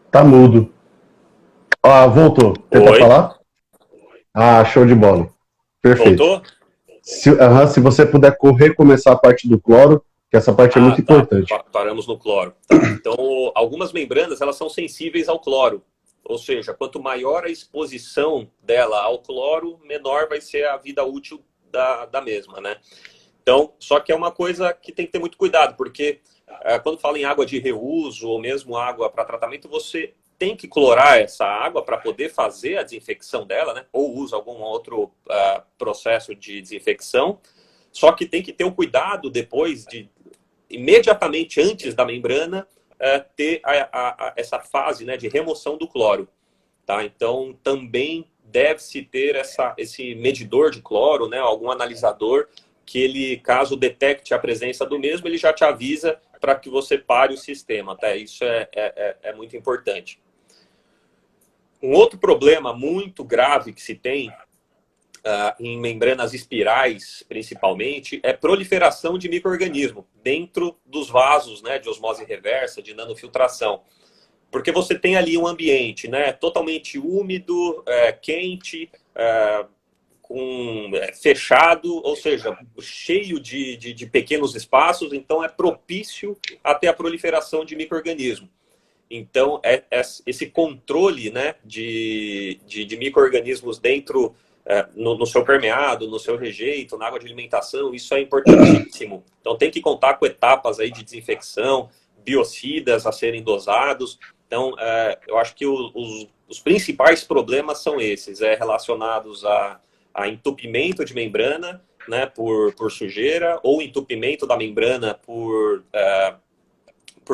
Tá mudo. Ah, voltou. Tenta Oi? falar? Ah, show de bola. Perfeito. Voltou? Se você puder recomeçar a parte do cloro, que essa parte é Ah, muito tá. importante. Paramos no cloro. Tá. Então, algumas membranas elas são sensíveis ao cloro. Ou seja, quanto maior a exposição dela ao cloro, menor vai ser a vida útil da mesma, né? Então, só que é uma coisa que tem que ter muito cuidado, porque quando fala em água de reuso ou mesmo água para tratamento, você tem que clorar essa água para poder fazer a desinfecção dela, né? Ou usa algum outro processo de desinfecção. Só que tem que ter o cuidado depois de, imediatamente antes da membrana, ter essa fase, né, de remoção do cloro. Tá? Então, também deve-se ter esse medidor de cloro, né, algum analisador, que ele, caso detecte a presença do mesmo, ele já te avisa para que você pare o sistema. Tá? Isso é muito importante. Um outro problema muito grave que se tem em membranas espirais, principalmente, é proliferação de micro-organismo dentro dos vasos, né, de osmose reversa, de nanofiltração. Porque você tem ali um ambiente, né, totalmente úmido, quente, fechado, ou seja, cheio de pequenos espaços, então é propício a ter a proliferação de micro-organismo. Então, esse controle, né, de micro-organismos dentro, no seu permeado, no seu rejeito, na água de alimentação, isso é importantíssimo. Então, tem que contar com etapas aí de desinfecção, biocidas a serem dosados. Então, eu acho que os principais problemas são esses, relacionados a entupimento de membrana, né, por sujeira, ou entupimento da membrana por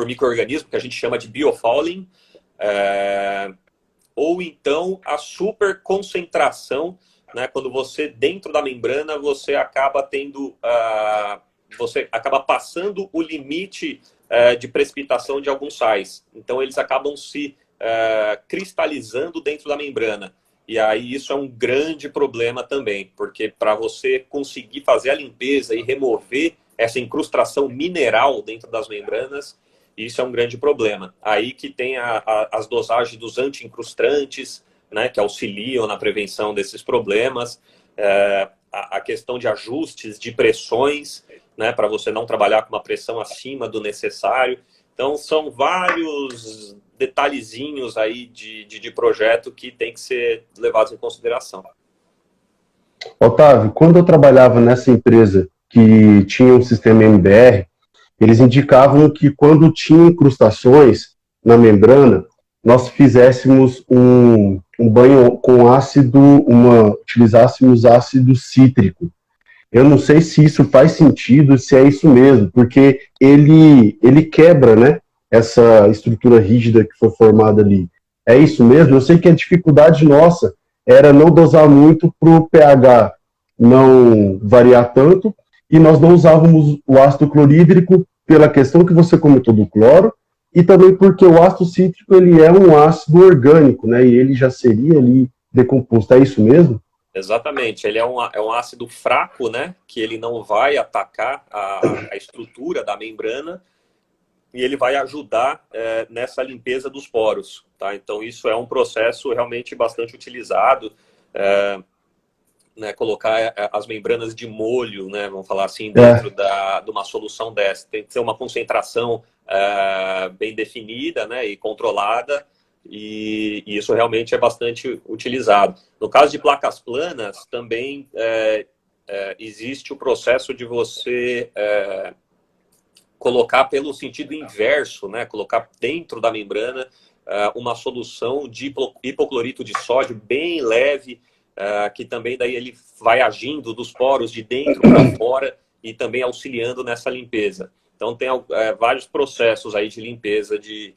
micro-organismo, que a gente chama de biofouling, ou então a superconcentração, né, quando você, dentro da membrana, você acaba tendo, você acaba passando o limite de precipitação de alguns sais. Então, eles acabam se cristalizando dentro da membrana. E aí isso é um grande problema também, porque para você conseguir fazer a limpeza e remover essa incrustação mineral dentro das membranas, isso é um grande problema. Aí que tem as dosagens dos anti-incrustantes, né, que auxiliam na prevenção desses problemas, a questão de ajustes de pressões, né, para você não trabalhar com uma pressão acima do necessário. Então, são vários detalhezinhos aí de projeto que tem que ser levados em consideração. Otávio, quando eu trabalhava nessa empresa que tinha um sistema MBR, eles indicavam que quando tinha incrustações na membrana, nós fizéssemos um banho com ácido, utilizássemos ácido cítrico. Eu não sei se isso faz sentido, se é isso mesmo, porque ele quebra, né, essa estrutura rígida que foi formada ali. É isso mesmo? Eu sei que a dificuldade nossa era não dosar muito para o pH não variar tanto, e nós não usávamos o ácido clorídrico pela questão que você comentou do cloro, e também porque o ácido cítrico ele é um ácido orgânico, né, e ele já seria ali decomposto. É isso mesmo? Exatamente, ele é um ácido fraco, né? Que ele não vai atacar a estrutura da membrana e ele vai ajudar nessa limpeza dos poros, tá? Então isso é um processo realmente bastante utilizado, né? Colocar as membranas de molho, né? Vamos falar assim, dentro de uma solução dessa. Tem que ser uma concentração bem definida, né? E controlada. E isso realmente é bastante utilizado. No caso de placas planas, também existe o processo de você colocar pelo sentido inverso, né? Colocar dentro da membrana uma solução de hipoclorito de sódio bem leve, que também daí ele vai agindo dos poros de dentro para fora e também auxiliando nessa limpeza. Então tem vários processos aí de limpeza de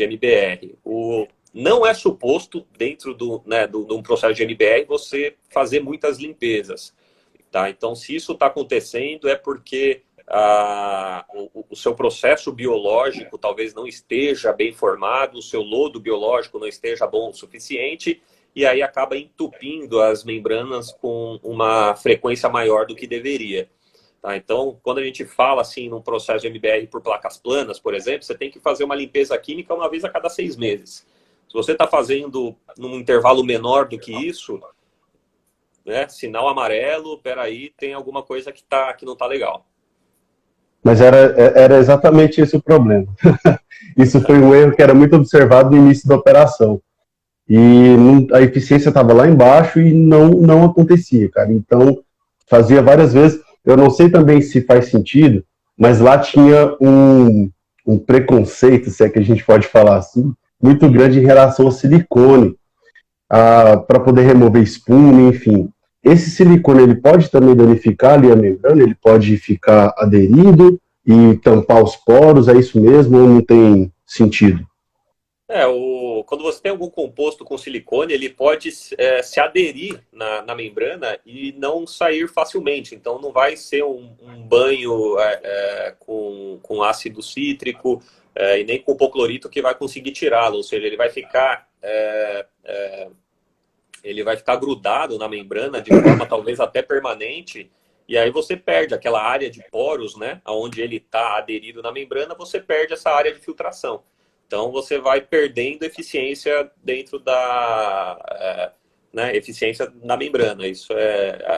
MBR. Não é suposto, dentro de um processo de MBR, você fazer muitas limpezas. Tá? Então, se isso está acontecendo, é porque o seu processo biológico talvez não esteja bem formado, o seu lodo biológico não esteja bom o suficiente, e aí acaba entupindo as membranas com uma frequência maior do que deveria. Tá? Então, quando a gente fala assim num processo de MBR por placas planas, por exemplo, você tem que fazer uma limpeza química uma vez a cada 6 meses. Se você está fazendo num intervalo menor do que isso, né, sinal amarelo, peraí, tem alguma coisa que não está legal. Mas era exatamente esse o problema. Isso foi um erro que era muito observado no início da operação. E a eficiência estava lá embaixo e não acontecia, cara. Então, fazia várias vezes. Eu não sei também se faz sentido, mas lá tinha um preconceito, se é que a gente pode falar assim, muito grande em relação ao silicone, para poder remover espuma, enfim. Esse silicone, ele pode também danificar ali a membrana, ele pode ficar aderido e tampar os poros, é isso mesmo ou não tem sentido? Quando você tem algum composto com silicone, ele pode se aderir na membrana e não sair facilmente. Então, não vai ser um banho com ácido cítrico e nem com hipoclorito que vai conseguir tirá-lo. Ou seja, ele vai ficar grudado na membrana de forma talvez até permanente. E aí você perde aquela área de poros, né? Onde ele está aderido na membrana, você perde essa área de filtração. Então, você vai perdendo eficiência dentro eficiência na membrana. Isso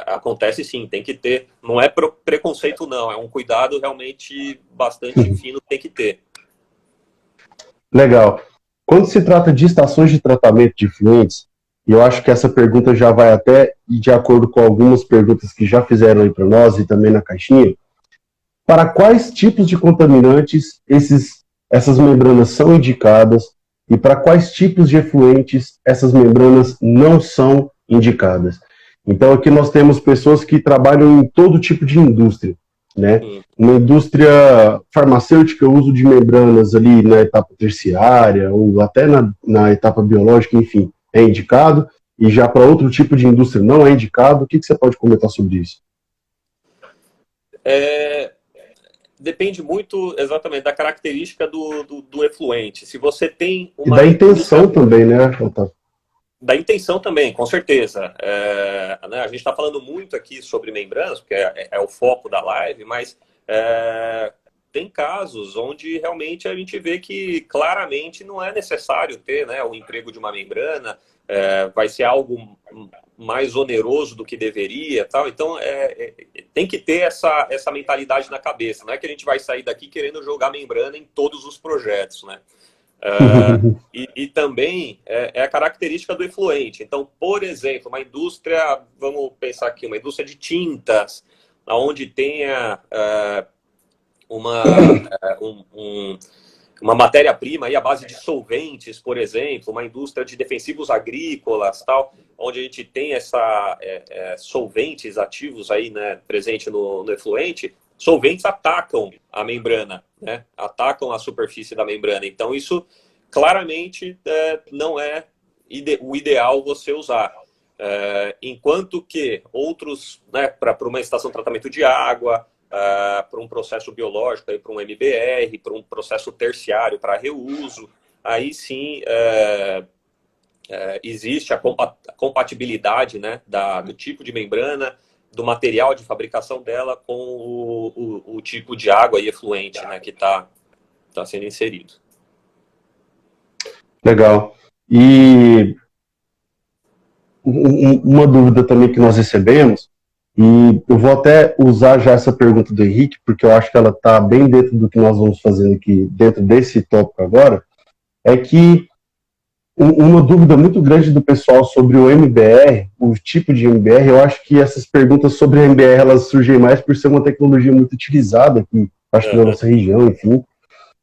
acontece sim, tem que ter. Não é preconceito, não. É um cuidado realmente bastante fino que tem que ter. Legal. Quando se trata de estações de tratamento de efluentes, e eu acho que essa pergunta já vai até de acordo com algumas perguntas que já fizeram aí para nós e também na caixinha, para quais tipos de contaminantes essas membranas são indicadas e para quais tipos de efluentes essas membranas não são indicadas. Então aqui nós temos pessoas que trabalham em todo tipo de indústria, né? Uma indústria farmacêutica, o uso de membranas ali na etapa terciária ou até na etapa biológica, enfim, é indicado, e já para outro tipo de indústria não é indicado. O que você pode comentar sobre isso? Depende muito exatamente da característica do efluente. Se você tem uma e da intenção também, né, Otávio? Da intenção também, com certeza. Né, a gente está falando muito aqui sobre membranas, porque é o foco da live, mas tem casos onde realmente a gente vê que claramente não é necessário ter, né, o emprego de uma membrana, vai ser algo mais oneroso do que deveria, tal. Então tem que ter essa mentalidade na cabeça. Não é que a gente vai sair daqui querendo jogar membrana em todos os projetos, né? E também é a característica do efluente. Então, por exemplo, uma indústria, vamos pensar aqui, uma indústria de tintas, onde tenha uma matéria-prima aí à base de solventes, por exemplo, uma indústria de defensivos agrícolas, tal, onde a gente tem solventes ativos aí, né, presente no efluente. Solventes atacam a membrana, né? Atacam a superfície da membrana. Então, isso claramente não é o ideal você usar. Enquanto que outros, né, para uma estação de tratamento de água, para um processo biológico, para um MBR, para um processo terciário para reuso, aí sim existe a compatibilidade, né, do tipo de membrana, do material de fabricação dela com o tipo de água e efluente, né, que está sendo inserido. Legal. E uma dúvida também que nós recebemos, e eu vou até usar já essa pergunta do Henrique, porque eu acho que ela está bem dentro do que nós vamos fazendo aqui, dentro desse tópico agora, é que uma dúvida muito grande do pessoal sobre o MBR, o tipo de MBR, eu acho que essas perguntas sobre o MBR, elas surgem mais por ser uma tecnologia muito utilizada aqui, acho que na nossa região, enfim.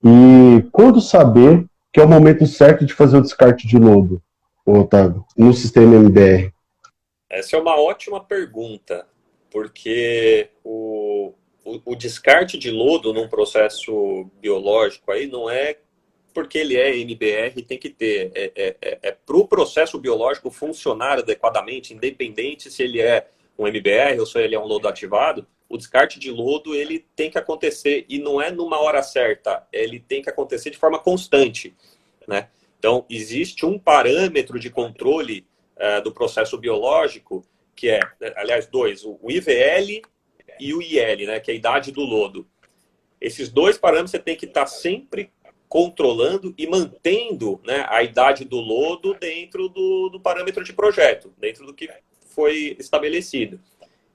E quando saber que é o momento certo de fazer o descarte de lodo, Otávio, no sistema MBR? Essa é uma ótima pergunta, porque o descarte de lodo num processo biológico aí não é porque ele é MBR, tem que ter. Para o processo biológico funcionar adequadamente, independente se ele é um MBR ou se ele é um lodo ativado, o descarte de lodo ele tem que acontecer, e não é numa hora certa, ele tem que acontecer de forma constante, né? Então, existe um parâmetro de controle do processo biológico, que aliás, dois, o IVL e o IL, né, que é a idade do lodo. Esses dois parâmetros você tem que estar sempre controlando e mantendo, né, a idade do lodo dentro do parâmetro de projeto, dentro do que foi estabelecido.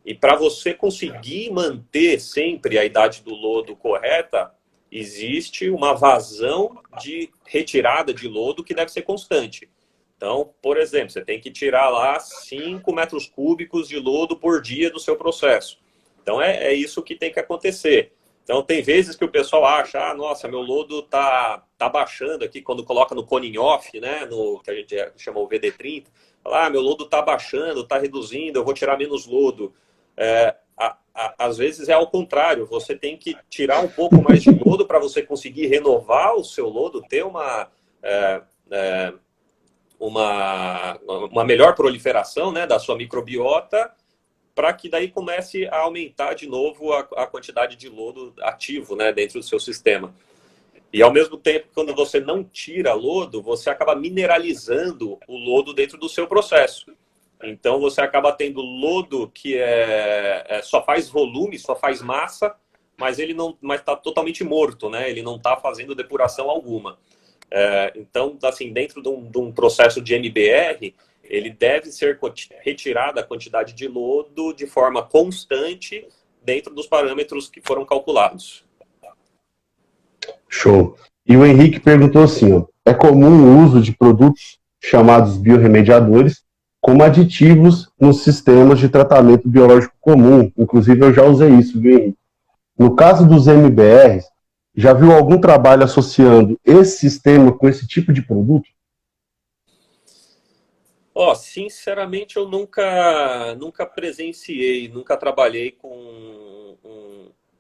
E para você conseguir manter sempre a idade do lodo correta, existe uma vazão de retirada de lodo que deve ser constante. Então, por exemplo, você tem que tirar lá 5 metros cúbicos de lodo por dia do seu processo. Então, é isso que tem que acontecer. Então, tem vezes que o pessoal acha, nossa, meu lodo tá baixando aqui, quando coloca no cone off, né, no que a gente chama o VD30, meu lodo tá baixando, tá reduzindo, eu vou tirar menos lodo. Às vezes é ao contrário, você tem que tirar um pouco mais de lodo para você conseguir renovar o seu lodo, ter uma melhor proliferação, né, da sua microbiota, para que daí comece a aumentar de novo a quantidade de lodo ativo, né, dentro do seu sistema. E ao mesmo tempo, quando você não tira lodo, você acaba mineralizando o lodo dentro do seu processo. Então você acaba tendo lodo que só faz volume, só faz massa, mas ele não, mas está totalmente morto, né? Ele não está fazendo depuração alguma. Então, assim, dentro de um processo de MBR, ele deve ser retirada a quantidade de lodo de forma constante dentro dos parâmetros que foram calculados. Show. E o Henrique perguntou assim, ó, é comum o uso de produtos chamados biorremediadores como aditivos nos sistemas de tratamento biológico comum. Inclusive, eu já usei isso, viu, Henrique? No caso dos MBRs, já viu algum trabalho associando esse sistema com esse tipo de produto? Sinceramente, eu nunca presenciei, nunca trabalhei com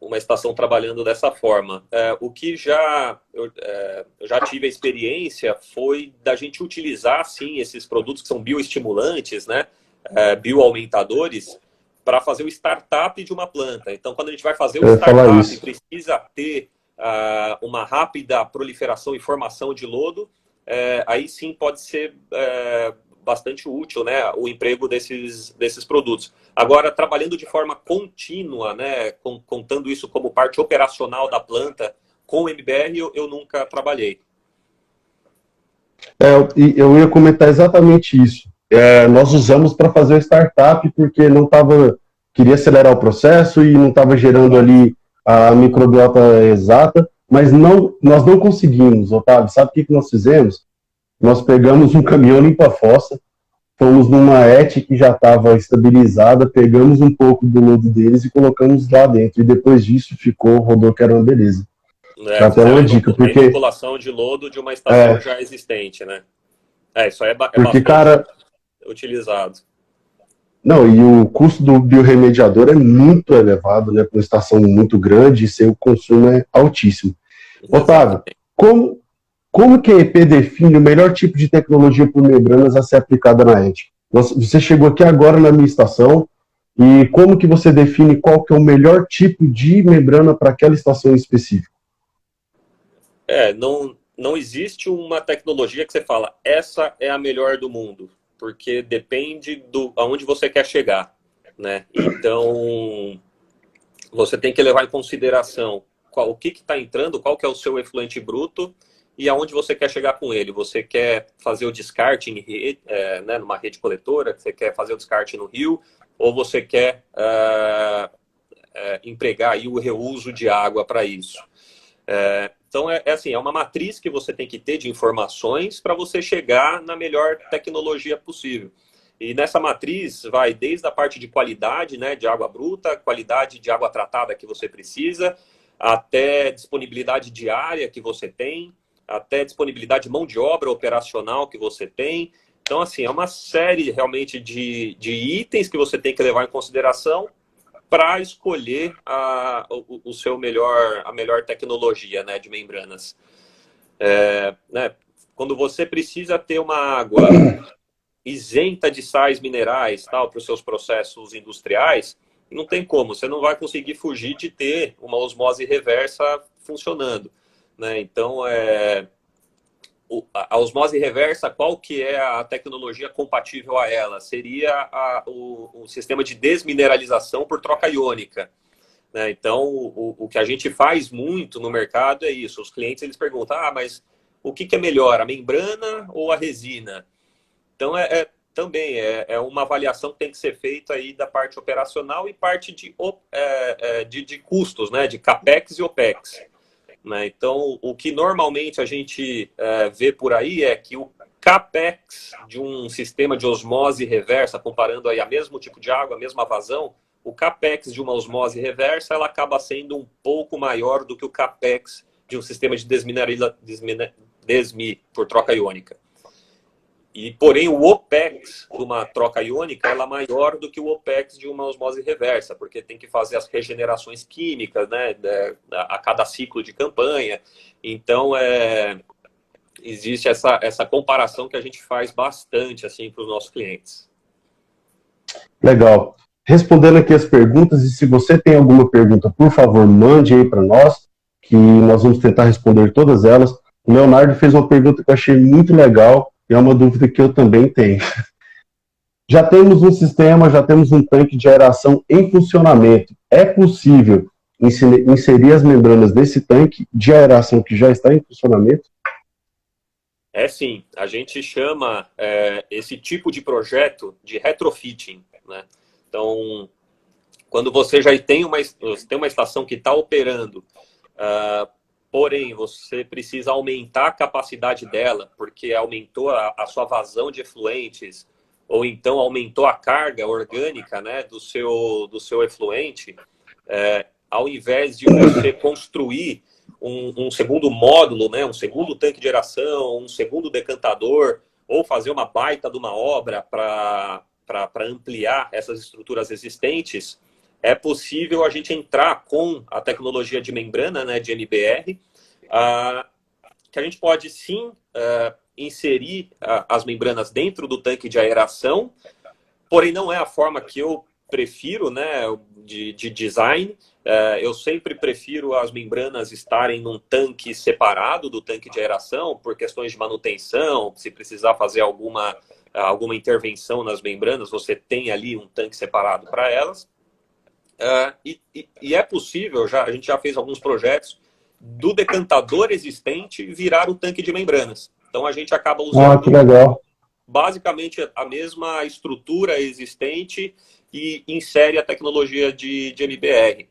uma estação trabalhando dessa forma. O que eu já tive a experiência foi da gente utilizar, sim, esses produtos que são bioestimulantes, né, bioaumentadores, para fazer o startup de uma planta. Então, quando a gente vai fazer o startup, precisa ter uma rápida proliferação e formação de lodo, aí sim pode ser bastante útil, né, o emprego desses produtos. Agora, trabalhando de forma contínua, né, contando isso como parte operacional da planta, com o MBR eu nunca trabalhei. Eu ia comentar exatamente isso. Nós usamos para fazer o startup porque não estava, queria acelerar o processo e não estava gerando ali a microbiota exata, mas nós não conseguimos, Otávio. Sabe o que nós fizemos? Nós pegamos um caminhão limpa-fossa, fomos numa ET que já estava estabilizada, pegamos um pouco do lodo deles e colocamos lá dentro. E depois disso rodou que era uma beleza. Até Fizeram uma dica, a porque, inoculação de lodo de uma estação é, já existente, né? Isso aí é porque, bastante cara, utilizado. não, e o custo do biorremediador é muito elevado, né, para uma estação muito grande, e seu consumo é altíssimo. Otávio, Exatamente. como que a EP define o melhor tipo de tecnologia por membranas a ser aplicada na ET? Você chegou aqui agora na minha estação, e como que você define qual que é o melhor tipo de membrana para aquela estação específica? Não existe uma tecnologia que você fala, essa é a melhor do mundo, porque depende do aonde você quer chegar, né? Então, você tem que levar em consideração o que está entrando, qual que é o seu efluente bruto e aonde você quer chegar com ele. Você quer fazer o descarte em rede, né, numa rede coletora, você quer fazer o descarte no rio, ou você quer empregar aí o reuso de água para isso. Então, assim, é uma matriz que você tem que ter de informações para você chegar na melhor tecnologia possível. E nessa matriz vai desde a parte de qualidade, né, de água bruta, qualidade de água tratada que você precisa, até disponibilidade diária que você tem, até disponibilidade de mão de obra operacional que você tem. Então, assim, é uma série realmente de itens que você tem que levar em consideração para escolher a melhor tecnologia, né, de membranas. Né, quando você precisa ter uma água isenta de sais minerais para os seus processos industriais, não tem como, você não vai conseguir fugir de ter uma osmose reversa funcionando, né? Então, a osmose reversa, qual que é a tecnologia compatível a ela? Seria o sistema de desmineralização por troca iônica, né? Então, o que a gente faz muito no mercado é isso. Os clientes eles perguntam, mas o que é melhor, a membrana ou a resina? Então, também é uma avaliação que tem que ser feita aí da parte operacional e parte de custos, né? De CAPEX e OPEX. Né? Então, o que normalmente a gente vê por aí é que o CAPEX de um sistema de osmose reversa, comparando aí a mesmo tipo de água, a mesma vazão, o CAPEX de uma osmose reversa ela acaba sendo um pouco maior do que o CAPEX de um sistema de desmi por troca iônica. Porém, o OPEX de uma troca iônica ela é maior do que o OPEX de uma osmose reversa, porque tem que fazer as regenerações químicas, né, a cada ciclo de campanha. Então, existe essa comparação que a gente faz bastante assim, para os nossos clientes. Legal. Respondendo aqui as perguntas, e se você tem alguma pergunta, por favor, mande aí para nós, que nós vamos tentar responder todas elas. O Leonardo fez uma pergunta que eu achei muito legal, e é uma dúvida que eu também tenho. Já temos um sistema, já temos um tanque de aeração em funcionamento. É possível inserir as membranas desse tanque de aeração que já está em funcionamento? Sim, a gente chama esse tipo de projeto de retrofitting, né? Então, quando você já tem uma estação que está operando, porém você precisa aumentar a capacidade dela, porque aumentou a sua vazão de efluentes, ou então aumentou a carga orgânica, né, do seu efluente, ao invés de você construir um segundo módulo, né, um segundo tanque de aeração, um segundo decantador, ou fazer uma baita de uma obra para ampliar essas estruturas existentes, é possível a gente entrar com a tecnologia de membrana, né, de MBR, que a gente pode sim inserir as membranas dentro do tanque de aeração, porém não é a forma que eu prefiro, né, de design. Eu sempre prefiro as membranas estarem num tanque separado do tanque de aeração, por questões de manutenção, se precisar fazer alguma alguma intervenção nas membranas, você tem ali um tanque separado para elas. E é possível, a gente já fez alguns projetos do decantador existente virar o tanque de membranas. Então a gente acaba usando que legal. basicamente a mesma estrutura existente e insere a tecnologia de MBR.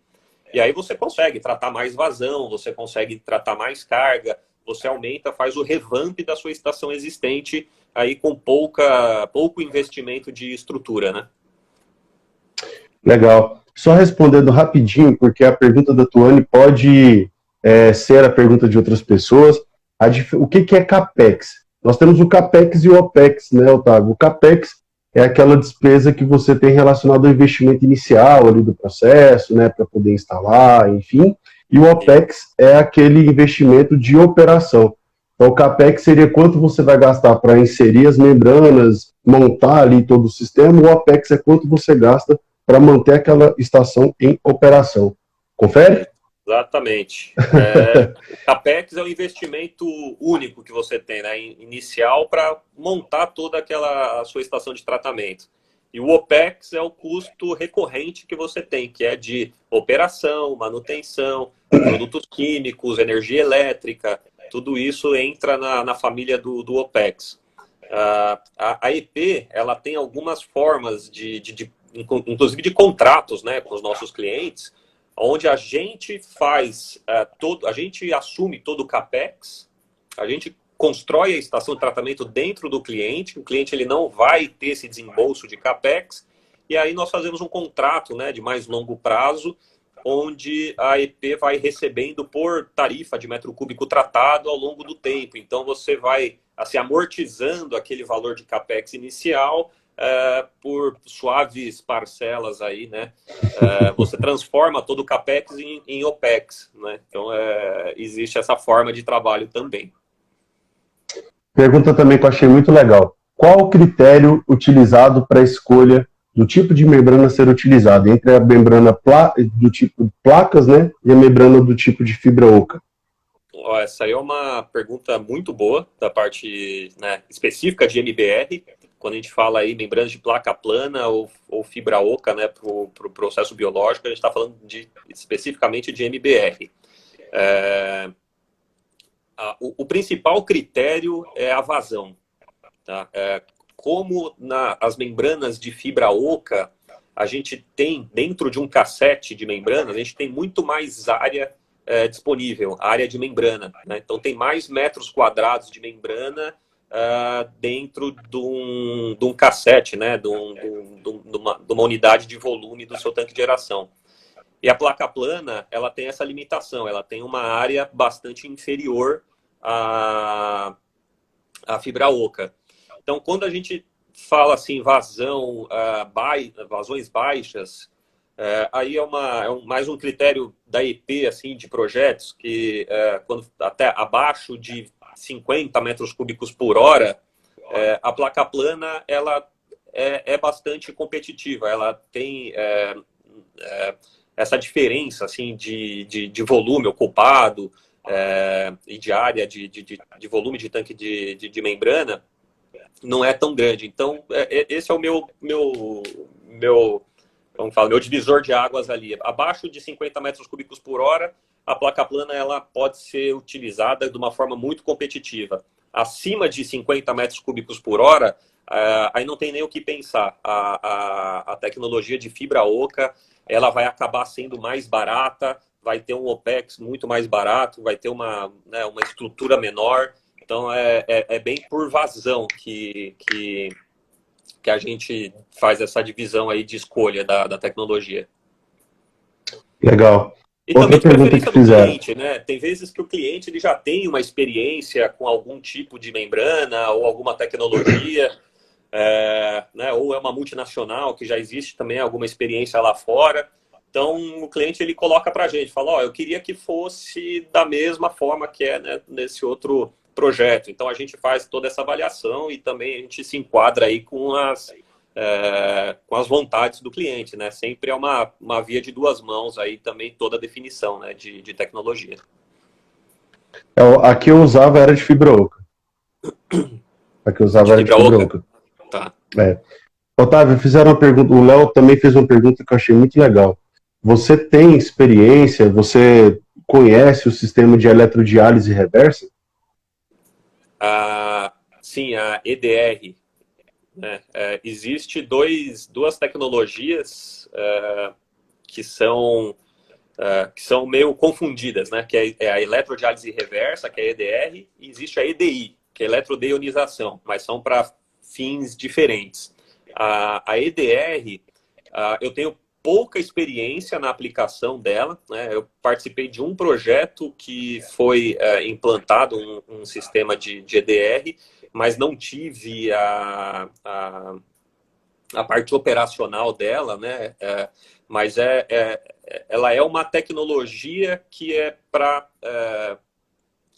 E aí você consegue tratar mais vazão, você consegue tratar mais carga, você aumenta, faz o revamp da sua estação existente aí com pouco investimento de estrutura, né? Legal. Só respondendo rapidinho, porque a pergunta da Tuane pode ser a pergunta de outras pessoas. O que é CAPEX? Nós temos o CAPEX e o OPEX, né, Otávio? O CAPEX é aquela despesa que você tem relacionado ao investimento inicial ali do processo, né, para poder instalar, enfim. E o OPEX é aquele investimento de operação. Então, o CAPEX seria quanto você vai gastar para inserir as membranas, montar ali todo o sistema. O OPEX é quanto você gasta para manter aquela estação em operação. Confere? Exatamente. O CAPEX é o investimento único que você tem, né, inicial, para montar toda a sua estação de tratamento. E o OPEX é o custo recorrente que você tem, que é de operação, manutenção, produtos químicos, energia elétrica, tudo isso entra na família do OPEX. A EP, ela tem algumas formas inclusive de contratos, né, com os nossos clientes, onde a gente faz a gente assume todo o CAPEX, a gente constrói a estação de tratamento dentro do cliente, o cliente ele não vai ter esse desembolso de CAPEX, e aí nós fazemos um contrato, né, de mais longo prazo, onde a EP vai recebendo por tarifa de metro cúbico tratado ao longo do tempo. Então você vai assim, amortizando aquele valor de CAPEX inicial por suaves parcelas aí, né? Você transforma todo o CAPEX em OPEX, né? Então existe essa forma de trabalho também. Pergunta também que eu achei muito legal. Qual o critério utilizado para a escolha do tipo de membrana a ser utilizada, entre a membrana do tipo placas, né, e a membrana do tipo de fibra oca? Essa aí é uma pergunta muito boa da parte, né, específica de MBR. Quando a gente fala aí membranas de placa plana ou fibra oca, né, para o processo biológico, a gente está falando especificamente de MBR. O principal critério é a vazão. Tá? Como as membranas de fibra oca, a gente tem, dentro de um cassete de membranas, a gente tem muito mais área disponível, área de membrana. Né? Então, tem mais metros quadrados de membrana dentro de um cassete, né? de uma unidade de volume do seu tanque de aeração. E a placa plana, ela tem essa limitação, ela tem uma área bastante inferior à fibra oca. Então, quando a gente fala assim, vazões baixas, aí é mais um critério da EP, assim, de projetos, que quando até abaixo de 50 metros cúbicos por hora, a placa plana ela é bastante competitiva, ela tem essa diferença assim, de volume ocupado e de área de volume de tanque de membrana, não é tão grande. Então, esse é o meu divisor de águas ali. Abaixo de 50 metros cúbicos por hora, a placa plana ela pode ser utilizada de uma forma muito competitiva. Acima de 50 metros cúbicos por hora, aí não tem nem o que pensar. A tecnologia de fibra oca, ela vai acabar sendo mais barata, vai ter um OPEX muito mais barato, vai ter uma estrutura menor. Então, é bem por vazão que a gente faz essa divisão aí de escolha da tecnologia. Legal. E Outra também de pergunta preferência que do fizeram. cliente, né? Tem vezes que o cliente ele já tem uma experiência com algum tipo de membrana ou alguma tecnologia, né? Ou é uma multinacional que já existe também alguma experiência lá fora. Então, o cliente ele coloca para a gente, fala, eu queria que fosse da mesma forma que né, nesse outro projeto. Então, a gente faz toda essa avaliação e também a gente se enquadra aí com as vontades do cliente, né? Sempre é uma via de duas mãos aí também toda a definição, né, de tecnologia. A que eu usava era de fibra oca. A que eu usava era de fibra oca. Tá. É. Otávio, fizeram uma pergunta, o Léo também fez uma pergunta que eu achei muito legal. Você tem experiência, você conhece o sistema de eletrodiálise reversa? Sim, a EDR, né? Existe duas tecnologias que são meio confundidas, né? Que é a eletrodiálise reversa, que é a EDR, e existe a EDI, que é a eletrodeionização, mas são para fins diferentes. A EDR, eu tenho pouca experiência na aplicação dela, né? Eu participei de um projeto que foi implantado um sistema de EDR, mas não tive a parte operacional dela, né? Mas ela é uma tecnologia que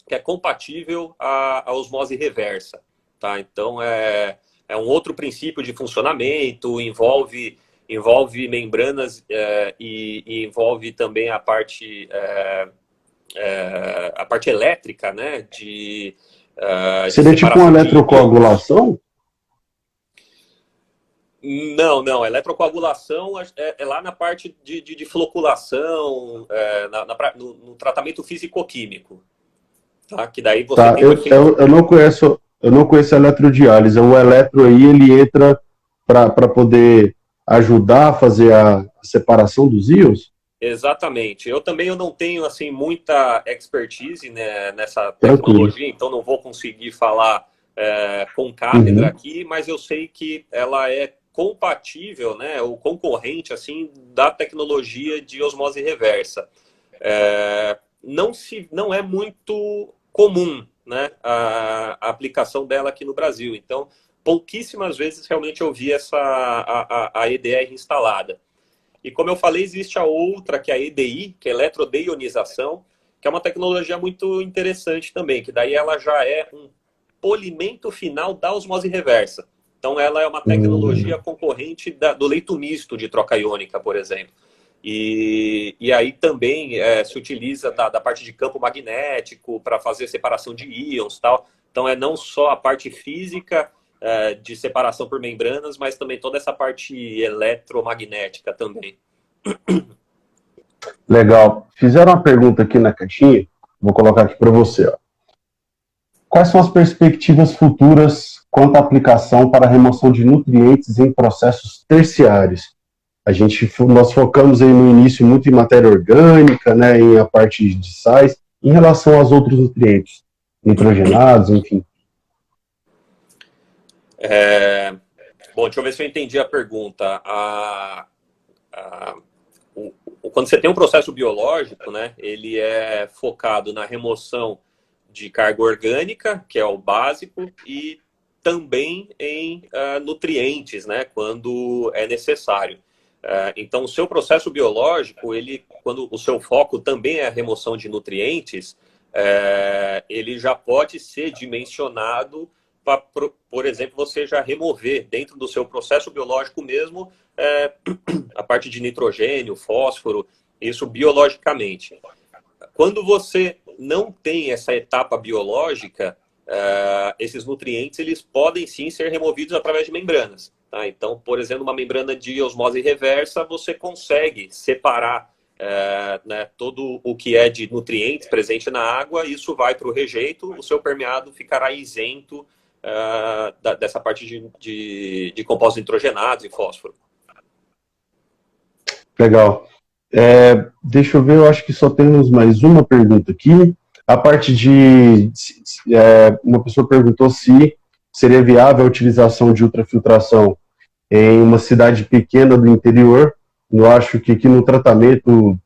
que é compatível à osmose reversa, tá? Então é um outro princípio de funcionamento, envolve membranas e envolve também a parte elétrica, né? De Seria tipo uma separação de íons. eletrocoagulação? Não. Eletrocoagulação é lá na parte de floculação, no tratamento físico-químico, tá? Que daí você Tá, tem o efeito. eu não conheço a eletrodiálise. O eletro aí, ele entra para poder ajudar a fazer a separação dos íons? Exatamente. Eu não tenho assim muita expertise, né, nessa Tranquilo. tecnologia, então não vou conseguir falar com cátedra Uhum. aqui, mas eu sei que ela é compatível, né, ou concorrente assim da tecnologia de osmose reversa. Não é muito comum, né, a aplicação dela aqui no Brasil. Então, pouquíssimas vezes realmente eu vi a EDR instalada. E como eu falei, existe a outra, que é a EDI, que é eletrodeionização, que é uma tecnologia muito interessante também, que daí ela já é um polimento final da osmose reversa. Então, ela é uma tecnologia Hum, concorrente do leito misto de troca iônica, por exemplo. E aí também se utiliza da parte de campo magnético para fazer separação de íons e tal. Então, é não só a parte física de separação por membranas, mas também toda essa parte eletromagnética também. legal. Fizeram uma pergunta aqui na caixinha, vou colocar aqui para você. Ó. Quais são as perspectivas futuras quanto à aplicação para a remoção de nutrientes em processos terciários? Nós focamos aí no início muito em matéria orgânica, né, em a parte de sais, em relação aos outros nutrientes, nitrogenados, enfim. Bom, deixa eu ver se eu entendi a pergunta. A, Quando você tem um processo biológico, né, ele é focado na remoção de carga orgânica, que é o básico, e também em nutrientes, né, quando é necessário. Então, o seu processo biológico, quando o seu foco também é a remoção de nutrientes, ele já pode ser dimensionado para, por exemplo, você já remover dentro do seu processo biológico mesmo a parte de nitrogênio, fósforo, isso biologicamente. Quando você não tem essa etapa biológica, esses nutrientes eles podem sim ser removidos através de membranas. Tá? Então, por exemplo, uma membrana de osmose reversa, você consegue separar né, todo o que é de nutrientes presente na água, isso vai para o rejeito, o seu permeado ficará isento dessa parte de compostos nitrogenados e fósforo. Legal. Deixa eu ver, eu acho que só temos mais uma pergunta aqui. A parte de. Uma pessoa perguntou se seria viável a utilização de ultrafiltração em uma cidade pequena do interior. Eu acho que aqui no tratamento,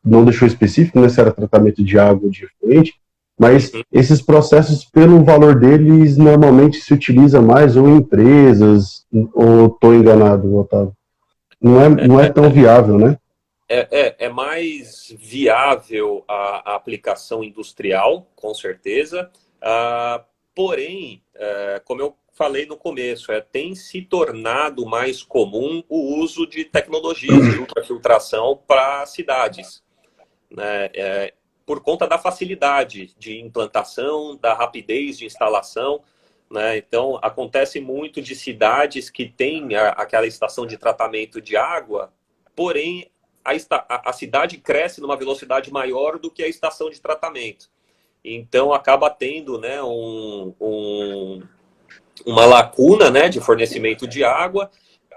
não deixou específico, né, se era tratamento de água ou de efluente, mas Uhum. esses processos, pelo valor deles, normalmente se utiliza mais ou em empresas, ou estou enganado, Otávio? Não é tão viável, né? É mais viável a aplicação industrial, com certeza. Porém, como eu falei no começo, tem se tornado mais comum o uso de tecnologias de ultrafiltração para cidades, né? Por conta da facilidade de implantação, da rapidez de instalação. né? Então, acontece muito de cidades que têm aquela estação de tratamento de água, porém, a cidade cresce numa velocidade maior do que a estação de tratamento. Então, acaba tendo, né, uma lacuna, né, de fornecimento de água,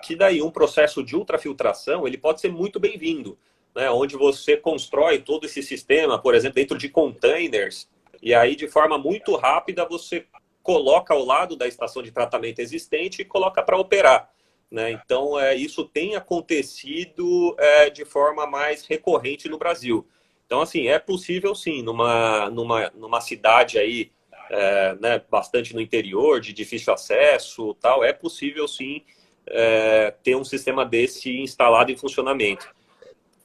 que daí um processo de ultrafiltração ele pode ser muito bem-vindo, né, onde você constrói todo esse sistema, por exemplo, dentro de containers, e aí de forma muito rápida você coloca ao lado da estação de tratamento existente e coloca para operar. Né? Então, isso tem acontecido de forma mais recorrente no Brasil. Então, assim, é possível sim, numa cidade aí, né, bastante no interior, de difícil acesso, tal, é possível sim ter um sistema desse instalado em funcionamento.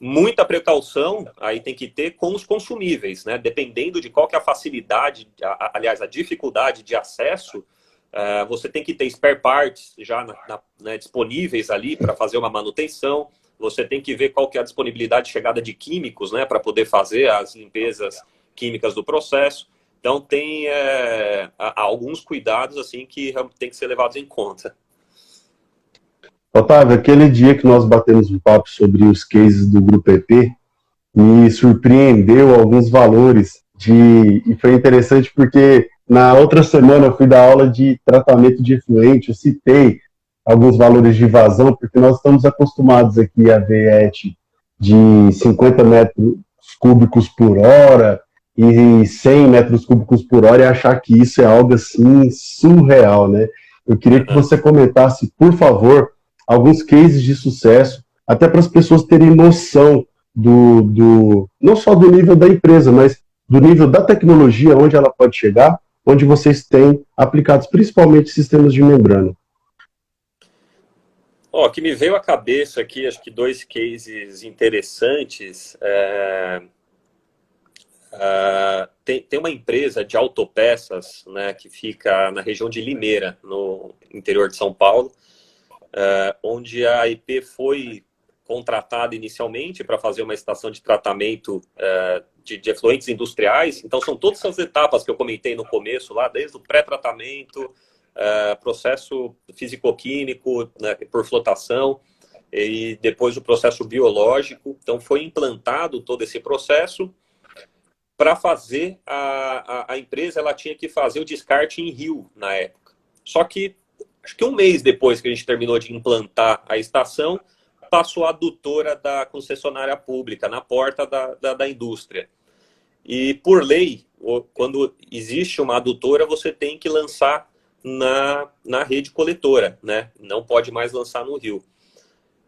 Muita precaução aí tem que ter com os consumíveis, né? Dependendo de qual que é a facilidade, aliás, a dificuldade de acesso, você tem que ter spare parts já né, disponíveis ali para fazer uma manutenção. Você tem que ver qual que é a disponibilidade de chegada de químicos, né, para poder fazer as limpezas químicas do processo. Então, tem alguns cuidados assim que tem que ser levados em conta. Otávio, aquele dia que nós batemos um papo sobre os cases do Grupo EP, me surpreendeu alguns valores e foi interessante porque na outra semana eu fui dar aula de tratamento de efluente, eu citei alguns valores de vazão, porque nós estamos acostumados aqui a ver de 50 metros cúbicos por hora e 100 metros cúbicos por hora e achar que isso é algo assim surreal, né? Eu queria que você comentasse, por favor, alguns cases de sucesso, até para as pessoas terem noção não só do nível da empresa, mas do nível da tecnologia, onde ela pode chegar, onde vocês têm aplicados principalmente sistemas de membrana. Ó, que me veio à cabeça aqui, acho que dois cases interessantes. Tem uma empresa de autopeças, né, que fica na região de Limeira, no interior de São Paulo, onde a IP foi contratada inicialmente para fazer uma estação de tratamento de efluentes industriais. Então, são todas essas etapas que eu comentei no começo, lá, desde o pré-tratamento, processo físico-químico, né, por flotação, e depois o processo biológico. Então, foi implantado todo esse processo. Para fazer, a empresa ela tinha que fazer o descarte em rio, na época. Só que, acho que um mês depois que a gente terminou de implantar a estação, passou a adutora da concessionária pública na porta da indústria. E, por lei, quando existe uma adutora, você tem que lançar na rede coletora, né? Não pode mais lançar no rio.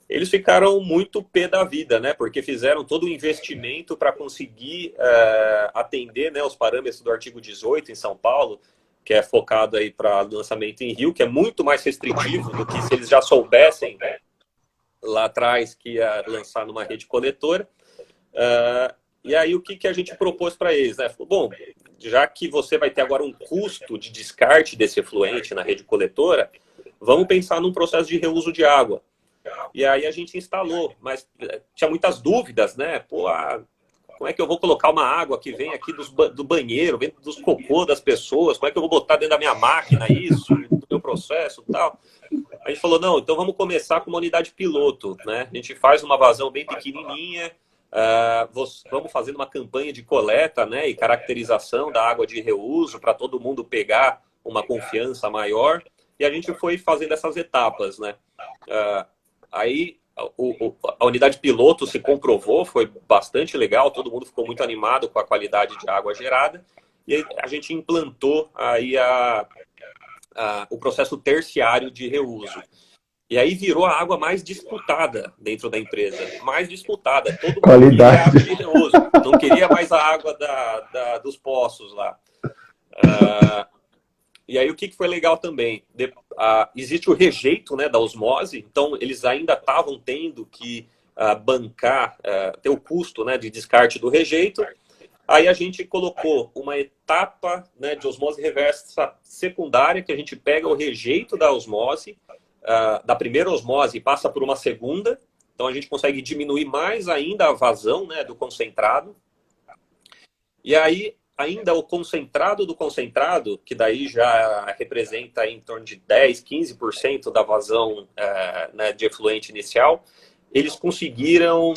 Eles ficaram muito pé da vida, né? Porque fizeram todo o investimento para conseguir atender, né, os parâmetros do artigo 18 em São Paulo, que é focado aí para lançamento em rio, que é muito mais restritivo do que se eles já soubessem, né, lá atrás que ia lançar numa rede coletora. E aí o que a gente propôs para eles, né? Falou, bom, já que você vai ter agora um custo de descarte desse efluente na rede coletora, vamos pensar num processo de reuso de água. E aí a gente instalou, mas tinha muitas dúvidas, né? Pô, como é que eu vou colocar uma água que vem aqui do banheiro, vem dos cocô das pessoas, como é que eu vou botar dentro da minha máquina isso, do meu processo e tal? A gente falou, não, então vamos começar com uma unidade piloto, né? A gente faz uma vazão bem pequenininha, vamos fazendo uma campanha de coleta, né, e caracterização da água de reuso para todo mundo pegar uma confiança maior, e a gente foi fazendo essas etapas, né? Aí a unidade piloto se comprovou, foi bastante legal, todo mundo ficou muito animado com a qualidade de água gerada, e aí a gente implantou aí o processo terciário de reuso. E aí virou a água mais disputada dentro da empresa. Mais disputada. Todo mundo Qualidade. queria água de reuso. Não queria mais a água dos poços lá. E aí o que foi legal também? Existe o rejeito, né, da osmose. Então eles ainda estavam tendo que bancar, ter o custo, né, de descarte do rejeito. Aí a gente colocou uma etapa, né, de osmose reversa secundária, que a gente pega o rejeito da osmose, da primeira osmose e passa por uma segunda. Então a gente consegue diminuir mais ainda a vazão, né, do concentrado. E aí ainda o concentrado do concentrado, que daí já representa em torno de 10, 15% da vazão né, de efluente inicial, eles conseguiram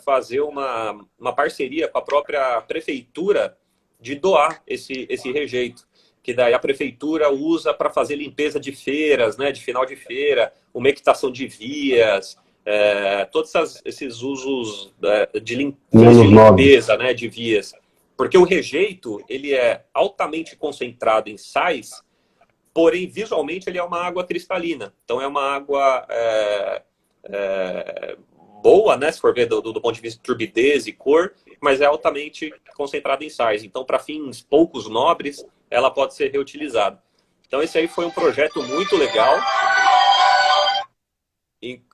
fazer uma parceria com a própria prefeitura de doar esse rejeito, que daí a prefeitura usa para fazer limpeza de feiras, né, de final de feira, umectação de vias, todos esses usos de limpeza, né, de vias. Porque o rejeito, ele é altamente concentrado em sais, porém, visualmente, ele é uma água cristalina. Então, é uma água boa, né, se for ver do ponto de vista de turbidez e cor, mas é altamente concentrada em sais. Então, para fins poucos nobres, ela pode ser reutilizada. Então, esse aí foi um projeto muito legal.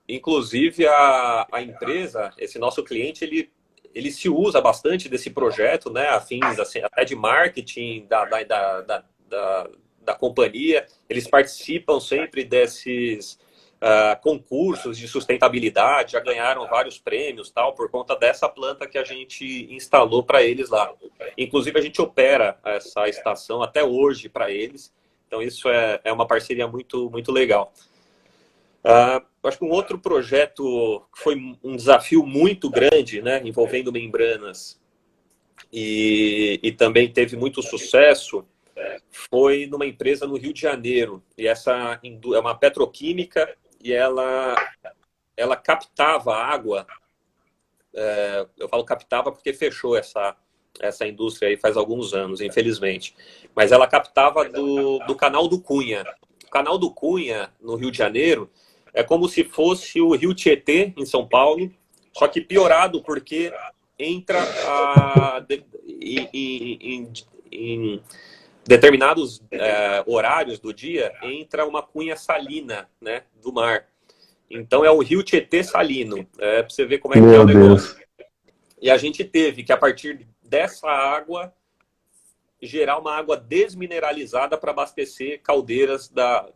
Inclusive, a empresa, esse nosso cliente, ele se usa bastante desse projeto, né, a fins assim, até de marketing da companhia. Eles participam sempre desses concursos de sustentabilidade, já ganharam vários prêmios, tal, por conta dessa planta que a gente instalou para eles lá. Inclusive, a gente opera essa estação até hoje para eles. Então, isso é uma parceria muito, muito legal. Acho que um outro projeto que foi um desafio muito grande, né, envolvendo membranas e também teve muito sucesso, foi numa empresa no Rio de Janeiro. E essa é uma petroquímica e ela captava água. Eu falo captava porque fechou essa indústria aí faz alguns anos, infelizmente. Mas ela captava do Canal do Cunha. O Canal do Cunha, no Rio de Janeiro, é como se fosse o Rio Tietê, em São Paulo, só que piorado, porque entra em determinados horários do dia, entra uma cunha salina, né, do mar. Então é o Rio Tietê salino, para você ver como é que é o negócio. E a gente teve que, a partir dessa água, gerar uma água desmineralizada para abastecer caldeiras da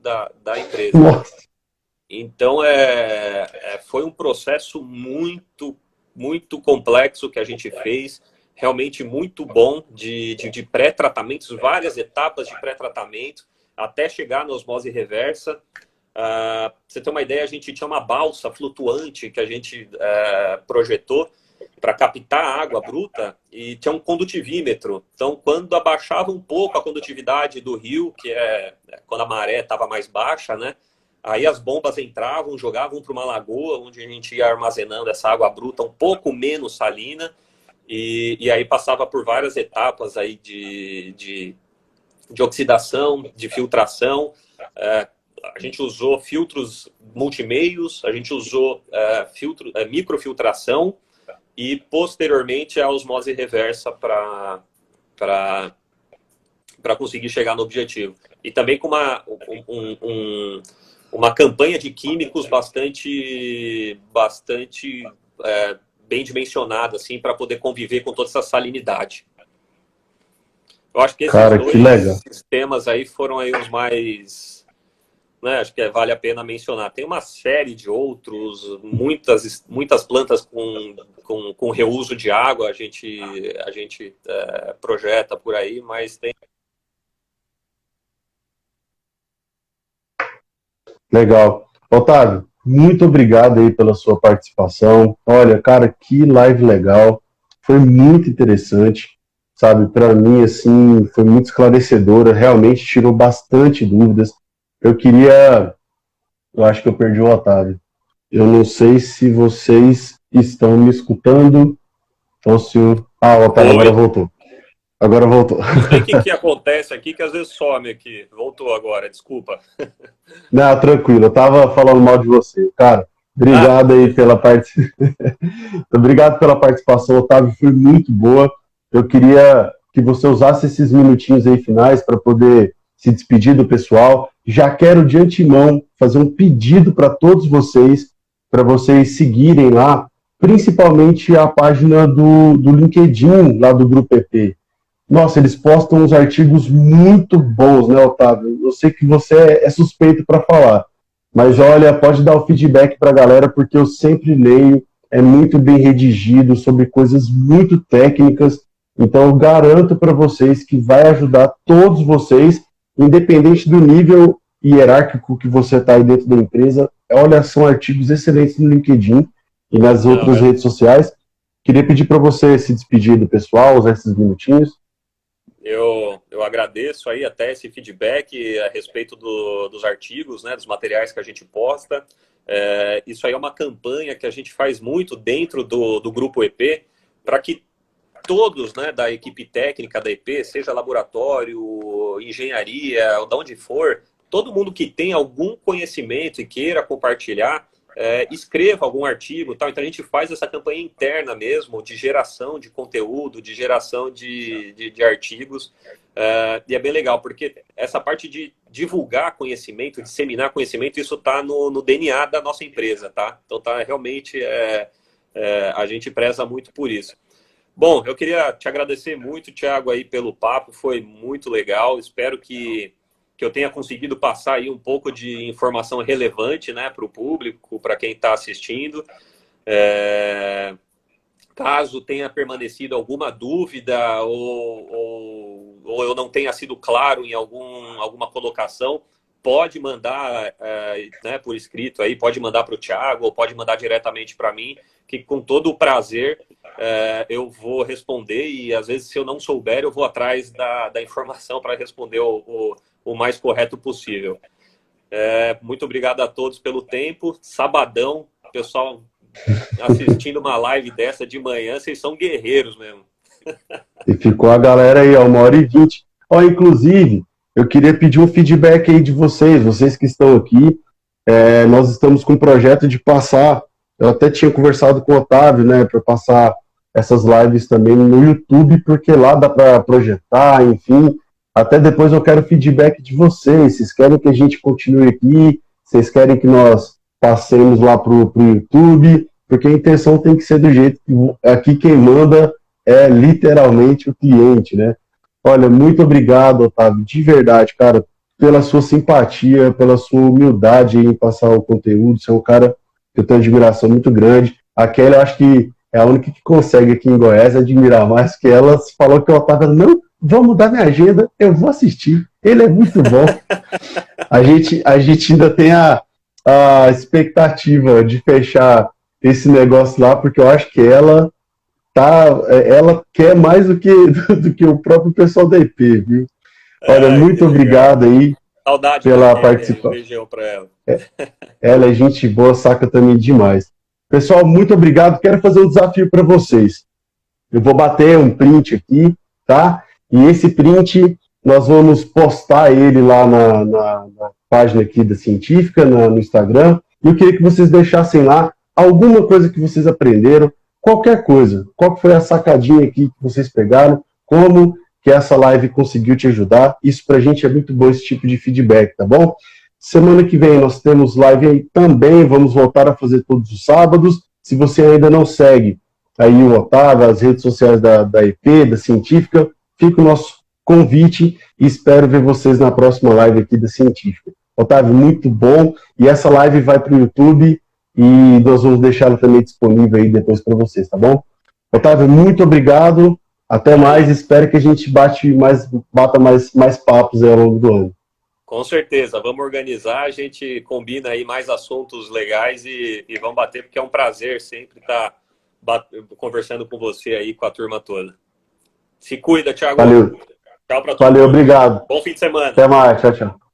empresa. Nossa. Então, foi um processo muito, muito complexo que a gente fez, realmente muito bom, de pré-tratamentos, várias etapas de pré-tratamento, até chegar na osmose reversa. Pra você ter uma ideia, a gente tinha uma balsa flutuante que a gente projetou para captar a água bruta e tinha um condutivímetro. Então, quando abaixava um pouco a condutividade do rio, que é quando a maré estava mais baixa, né? Aí as bombas entravam, jogavam para uma lagoa, onde a gente ia armazenando essa água bruta um pouco menos salina, e aí passava por várias etapas aí de oxidação, de filtração. A gente usou filtros multimeios, a gente usou microfiltração e, posteriormente, a osmose reversa para conseguir chegar no objetivo. E também com uma campanha de químicos bastante bem dimensionada, assim, para poder conviver com toda essa salinidade. Eu acho que esses dois sistemas aí foram aí os mais, né, acho que vale a pena mencionar. Tem uma série de outros, muitas plantas com reuso de água, a gente projeta por aí, mas tem... Legal. Otávio, muito obrigado aí pela sua participação. Olha, cara, que live legal. Foi muito interessante, sabe? Para mim, assim, foi muito esclarecedora. Realmente tirou bastante dúvidas. Eu acho que eu perdi o Otávio. Eu não sei se vocês estão me escutando. Ou se o Otávio agora voltou. Agora voltou. Não sei o que acontece aqui, que às vezes some aqui. Voltou agora, desculpa. Não, tranquilo, eu tava falando mal de você. Cara, obrigado aí pela Obrigado pela participação, Otávio, foi muito boa. Eu queria que você usasse esses minutinhos aí finais para poder se despedir do pessoal. Já quero de antemão fazer um pedido para todos vocês, para vocês seguirem lá, principalmente a página do LinkedIn, lá do Grupo EP. Nossa, eles postam uns artigos muito bons, né, Otávio? Eu sei que você é suspeito para falar, mas olha, pode dar o feedback para a galera, porque eu sempre leio, é muito bem redigido, sobre coisas muito técnicas, Então, eu garanto para vocês que vai ajudar todos vocês, independente do nível hierárquico que você está aí dentro da empresa. Olha, são artigos excelentes no LinkedIn e nas outras redes sociais. Queria pedir para você se despedir do pessoal, usar esses minutinhos. Eu agradeço aí até esse feedback a respeito dos artigos, né, dos materiais que a gente posta. Isso aí é uma campanha que a gente faz muito dentro do Grupo EP, para que todos, né, da equipe técnica da EP, seja laboratório, engenharia, ou de onde for, todo mundo que tem algum conhecimento e queira compartilhar, escreva algum artigo, tal. Então a gente faz essa campanha interna mesmo, de geração de conteúdo, de geração de artigos, e é bem legal, porque essa parte de divulgar conhecimento, disseminar conhecimento, isso está no DNA da nossa empresa, tá? Então tá realmente, a gente preza muito por isso. Bom, eu queria te agradecer muito, Thiago, aí pelo papo, foi muito legal, espero que eu tenha conseguido passar aí um pouco de informação relevante, né, para o público, para quem está assistindo. Caso tenha permanecido alguma dúvida ou eu não tenha sido claro em alguma colocação, pode mandar né, por escrito aí, pode mandar para o Thiago ou pode mandar diretamente para mim, que com todo o prazer eu vou responder, e às vezes se eu não souber eu vou atrás da informação para responder o mais correto possível. Muito obrigado a todos pelo tempo. Sabadão, pessoal assistindo uma live dessa de manhã, vocês são guerreiros mesmo. E ficou a galera aí, ó, 1h20. Ó, inclusive, eu queria pedir um feedback aí de vocês que estão aqui. Nós estamos com um projeto de passar, eu até tinha conversado com o Otávio, né, para passar essas lives também no YouTube, porque lá dá para projetar, enfim. Até depois eu quero feedback de vocês. Vocês querem que a gente continue aqui? Vocês querem que nós passemos lá pro YouTube? Porque a intenção tem que ser do jeito que aqui quem manda é literalmente o cliente, né? Olha, muito obrigado, Otávio, de verdade, cara, pela sua simpatia, pela sua humildade em passar o conteúdo. Você é um cara que eu tenho admiração muito grande. A Kelly, eu acho que é a única que consegue aqui em Goiás admirar mais, que ela falou que o Otávio não, vou mudar minha agenda, eu vou assistir. Ele é muito bom. A gente ainda tem a expectativa de fechar esse negócio lá, porque eu acho que ela quer mais do que o próprio pessoal da EP, viu? Olha, muito obrigado aí. Saudade pela participação. Um beijão para ela. Ela é gente boa, saca também demais. Pessoal, muito obrigado. Quero fazer um desafio para vocês. Eu vou bater um print aqui, tá? E esse print, nós vamos postar ele lá na página aqui da Científica, no Instagram. E eu queria que vocês deixassem lá alguma coisa que vocês aprenderam, qualquer coisa. Qual foi a sacadinha aqui que vocês pegaram? Como que essa live conseguiu te ajudar? Isso pra gente é muito bom, esse tipo de feedback, tá bom? Semana que vem nós temos live aí também, vamos voltar a fazer todos os sábados. Se você ainda não segue aí o Otávio, as redes sociais da EP, da Científica, fica o nosso convite e espero ver vocês na próxima live aqui da Científica. Otávio, muito bom. E essa live vai para o YouTube e nós vamos deixá-la também disponível aí depois para vocês, tá bom? Otávio, muito obrigado. Até mais. Espero que a gente bata mais papos aí ao longo do ano. Com certeza. Vamos organizar. A gente combina aí mais assuntos legais e vamos bater, porque é um prazer sempre estar conversando com você aí, com a turma toda. Se cuida, Thiago. Valeu. Tchau para todos. Valeu, obrigado. Bom fim de semana. Até mais. Tchau, tchau.